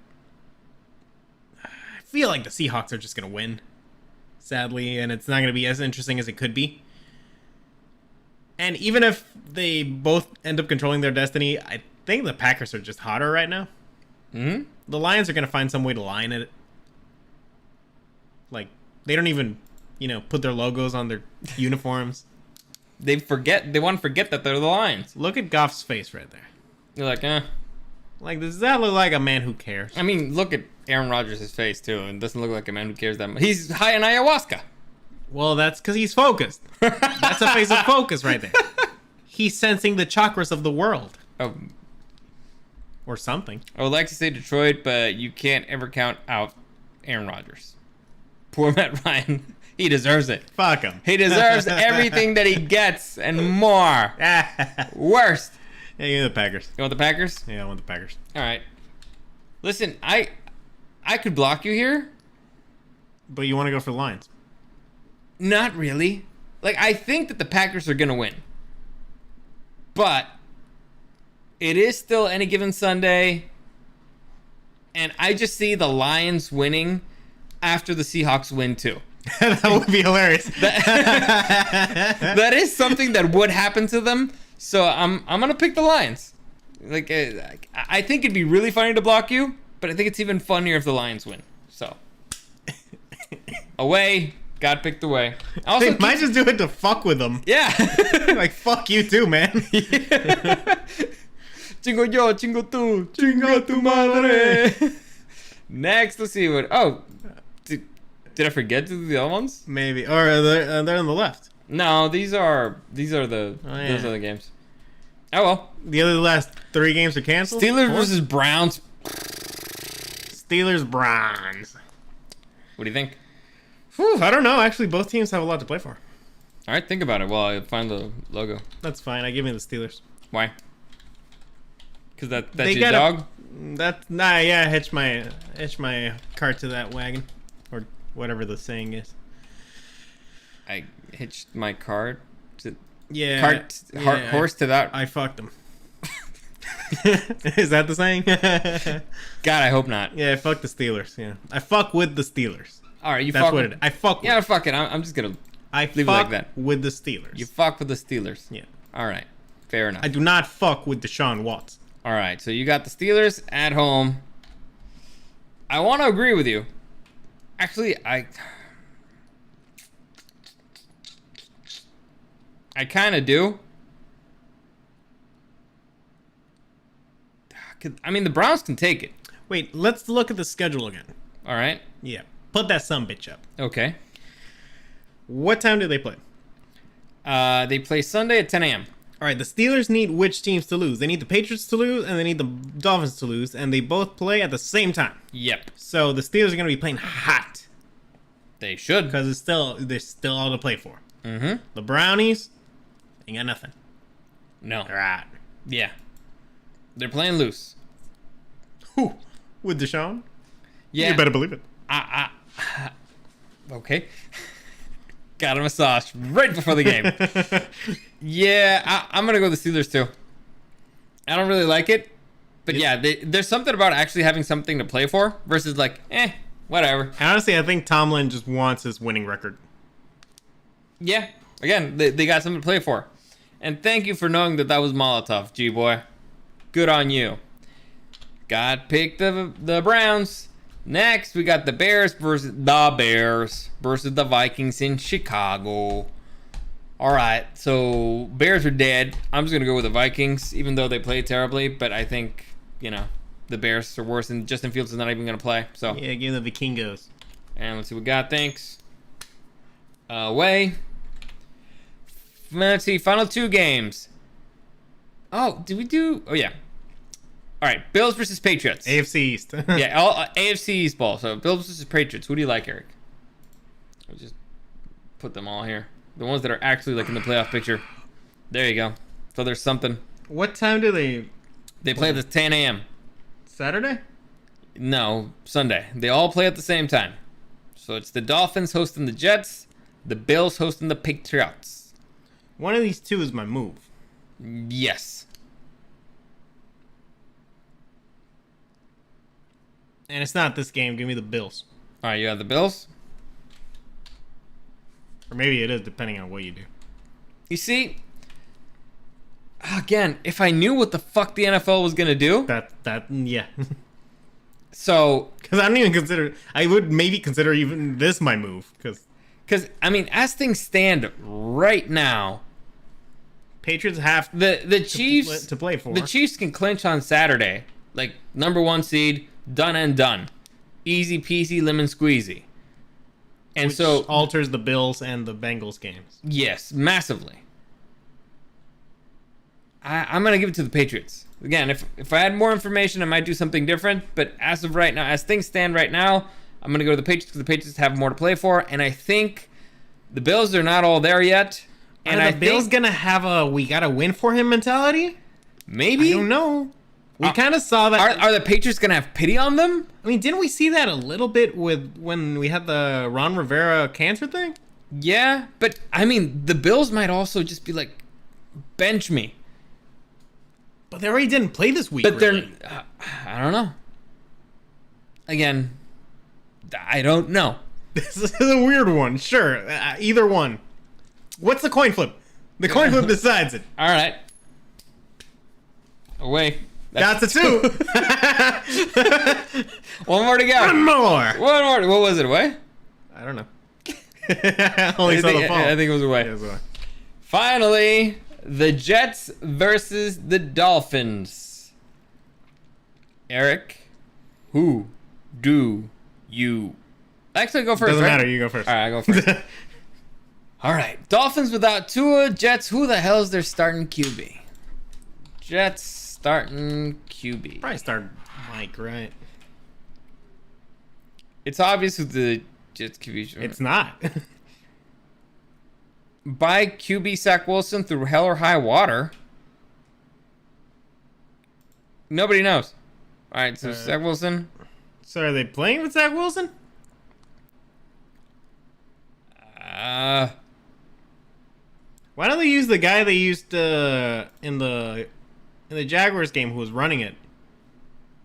I feel like the Seahawks are just gonna win, sadly, and it's not gonna be as interesting as it could be. And even if they both end up controlling their destiny, I think the Packers are just hotter right now. Mm-hmm. The Lions are gonna find some way to line it. Like, they don't even, put their logos on their uniforms. They want to forget that they're the Lions. Look at Goff's face right there. You're like, eh. Like, does that look like a man who cares? I mean, look at Aaron Rodgers' face, too. It doesn't look like a man who cares that much. He's high in ayahuasca. Well, that's because he's focused. That's a face of focus right there. He's sensing the chakras of the world. Oh. Or something. I would like to say Detroit, but you can't ever count out Aaron Rodgers. Poor Matt Ryan. He deserves it. Fuck him. He deserves everything that he gets and more. Worst. Yeah, you want the Packers. You want the Packers? Yeah, I want the Packers. All right. Listen, I could block you here. But you want to go for the Lions? Not really. Like, I think that the Packers are going to win. But it is still any given Sunday. And I just see the Lions winning after the Seahawks win, too. That would be hilarious. That is something that would happen to them. So I'm going to pick the Lions. Like, I think it'd be really funny to block you. But I think it's even funnier if the Lions win. So. Away. God picked away. Also, they might just do it to fuck with them. Yeah. Like, fuck you too, man. Chingo yo, chingo tú, chingo tu madre. Next, let's see what. Oh, did I forget to do the other ones? Maybe, or they're on the left. No, these are those are the games. Oh well. The last 3 games are canceled. Steelers versus Browns. Steelers Browns. What do you think? Whew, I don't know. Actually, both teams have a lot to play for. All right, think about it while I find the logo. That's fine. I give me the Steelers. Why? Because that's your dog? Yeah, hitch my cart to that wagon. Or whatever the saying is. I hitched my cart to... Yeah. Horse to that... I fucked him. Is that the saying? God, I hope not. Yeah, I fucked the Steelers. Yeah. I fuck with the Steelers. All right, That's what it is. I fuck with. Yeah, fuck it. I'm just going to leave it like that. With the Steelers. You fuck with the Steelers. Yeah. All right. Fair enough. I do not fuck with Deshaun Watson. All right, so you got the Steelers at home. I want to agree with you. Actually, I kind of do. I mean, the Browns can take it. Wait, let's look at the schedule again. All right. Yeah. Put that sumbitch up. Okay. What time do they play? They play Sunday at 10 a.m. All right, the Steelers need which teams to lose? They need the Patriots to lose, and they need the Dolphins to lose, and they both play at the same time. Yep. So the Steelers are going to be playing hot. They should. Because there's still all to play for. Mm-hmm. The Brownies ain't got nothing. No. They're out. Yeah. They're playing loose. Who? With Deshaun? Yeah. You better believe it. Okay. Got a massage right before the game. Yeah, I'm going to go with the Steelers too. I don't really like it. But yeah, there's something about actually having something to play for versus like, whatever. Honestly, I think Tomlin just wants his winning record. Yeah. Again, they got something to play for. And thank you for knowing that was Molotov, G-boy. Good on you. Got picked the Browns. Next, we got the Bears versus the Vikings in Chicago. All right, so Bears are dead. I'm just going to go with the Vikings, even though they played terribly. But I think, the Bears are worse, and Justin Fields is not even going to play. So yeah, give the Vikingos. And let's see what we got. Thanks. Away. Let's see, final 2 games. Oh, did we do... Oh, yeah. All right, Bills versus Patriots. AFC East. Yeah, all AFC East ball. So Bills versus Patriots. Who do you like, Eric? I'll just put them all here. The ones that are actually like in the playoff picture. There you go. So there's something. What time do they... They play at 10 a.m. Saturday? No, Sunday. They all play at the same time. So it's the Dolphins hosting the Jets, the Bills hosting the Patriots. One of these two is my move. Yes. And it's not this game. Give me the Bills. All right, you have the Bills? Or maybe it is, depending on what you do. You see, again, if I knew what the fuck the NFL was going to do. Yeah. So. Because I don't even consider. I would maybe consider even this my move. Because, I mean, as things stand right now. Patriots have the Chiefs to play for. The Chiefs can clinch on Saturday. Like, number 1 seed, done and done. Easy peasy, lemon squeezy. And which so alters the Bills and the Bengals games. Yes, massively. I'm going to give it to the Patriots. Again, if I had more information, I might do something different. But as of right now, as things stand right now, I'm going to go to the Patriots because the Patriots have more to play for. And I think the Bills are not all there yet. And are the Bills going to have a we got to win for him mentality? Maybe. I don't know. We kind of saw that. Are the Patriots going to have pity on them? I mean, didn't we see that a little bit with when we had the Ron Rivera cancer thing? Yeah, but I mean, the Bills might also just be like, bench me. But they already didn't play this week. But really. I don't know. Again, I don't know. This is a weird one. Sure, either one. What's the coin flip? The coin flip decides it. All right. Away. That's a 2. One more to go. One more. What was it, away? I don't know. Only saw the fall. I think it was away. Yeah, it was away. Finally, the Jets versus the Dolphins. Eric, who do you... Actually, go first. Doesn't right? matter. You go first. All right, I go first. All right. Dolphins without Tua. Jets, who the hell is their starting QB? Jets starting QB. Probably start Mike, right? It's obvious who the Jets QB. It's not. By QB Zach Wilson through hell or high water. Nobody knows. All right, so Zach Wilson. So are they playing with Zach Wilson? Why don't they use the guy they used in the Jaguars game who was running it?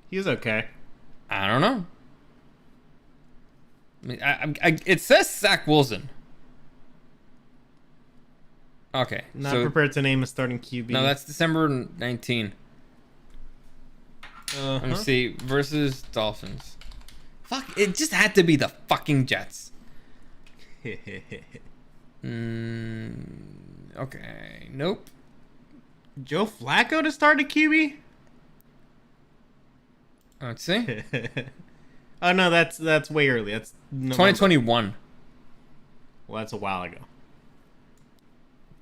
He was okay. I don't know. I mean, it says Zach Wilson. Okay. Not prepared to name a starting QB. No, that's December 19. Let me see. Versus Dolphins. Fuck, it just had to be the fucking Jets. Okay. Nope. Joe Flacco to start a QB? Let's see. Oh no, that's way early. That's November. 2021. Well, that's a while ago.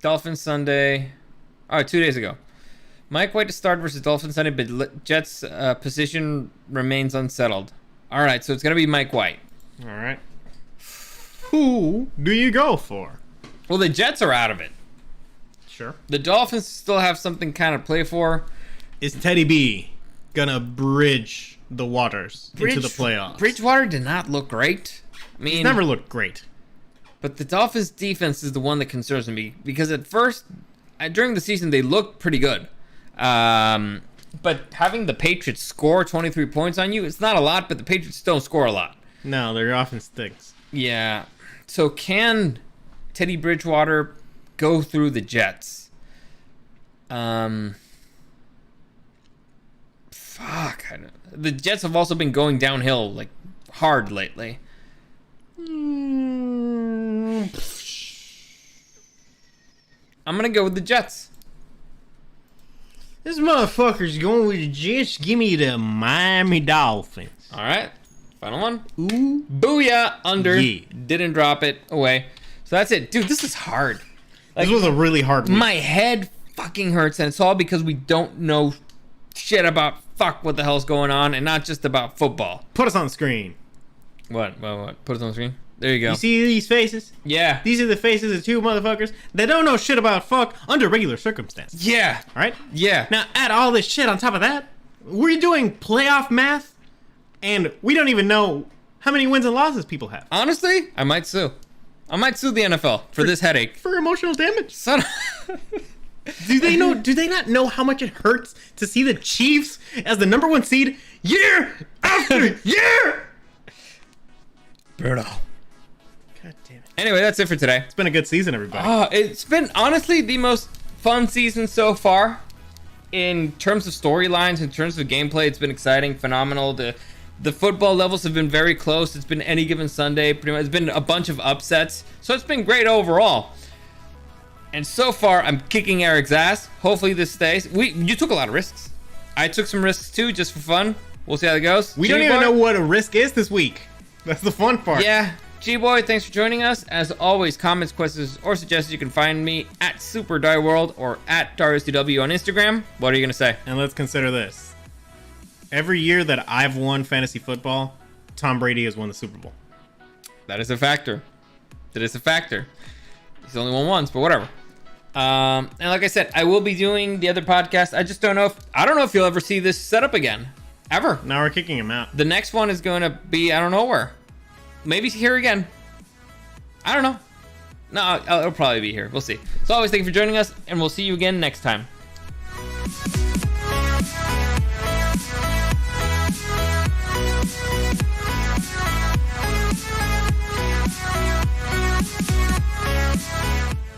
Dolphins Sunday. All right, 2 days ago. Mike White to start versus Dolphins Sunday, but Jets' position remains unsettled. All right, so it's going to be Mike White. All right. Who do you go for? Well, the Jets are out of it. Sure. The Dolphins still have something kind of play for. Is Teddy B gonna bridge the waters into the playoffs? Bridgewater did not look great. I mean, He's never looked great. but the Dolphins' defense is the one that concerns me because at first, during the season, they looked pretty good. But having the Patriots score 23 points on you, it's not a lot, but the Patriots don't score a lot. No, their offense stinks. Yeah. So can Teddy Bridgewater go through the Jets? Fuck. The Jets have also been going downhill like hard lately. I'm gonna go with the Jets. This motherfucker's going with the Jets. Give me the Miami Dolphins. All right. Final one. Ooh. Booyah. Under. Yeah. Didn't drop it. Away. So that's it. Dude, this is hard. Like, This was a really hard week. my head fucking hurts, and it's all because we don't know shit about what the hell's going on, and not just about football. Put us on the screen. What? Put it on the screen. There you go. You see these faces? Yeah. These are the faces of two motherfuckers that don't know shit about fuck under regular circumstances. Yeah. All right? Yeah. Now, add all this shit on top of that. We're doing playoff math, and we don't even know how many wins and losses people have. Honestly, I might sue. I might sue the NFL for this headache. For emotional damage. Son Do they know? Do they not know how much it hurts to see the Chiefs as the number 1 seed year after year? Brutal. God damn it! Anyway, that's it for today. It's been a good season, everybody. It's been honestly the most fun season so far. In terms of storylines, in terms of gameplay, it's been exciting, phenomenal. The football levels have been very close. It's been any given Sunday. Pretty much, it's been a bunch of upsets. So it's been great overall. And so far, I'm kicking Eric's ass. Hopefully this stays. You took a lot of risks. I took some risks too, just for fun. We'll see how it goes. We don't even know what a risk is this week. That's the fun part. Yeah. G-Boy, thanks for joining us. As always, comments, questions, or suggestions, you can find me at SuperDieWorld or at DariusDW on Instagram. What are you going to say? And let's consider this. Every year that I've won fantasy football, Tom Brady has won the Super Bowl. That is a factor. That is a factor. He's only won once, but whatever. And like I said, I will be doing the other podcast. I just don't know if you'll ever see this setup again. Ever. Now we're kicking him out. The next one is going to be, I don't know where. Maybe here again. I don't know. No, it'll probably be here. We'll see. So always, thank you for joining us, and we'll see you again next time.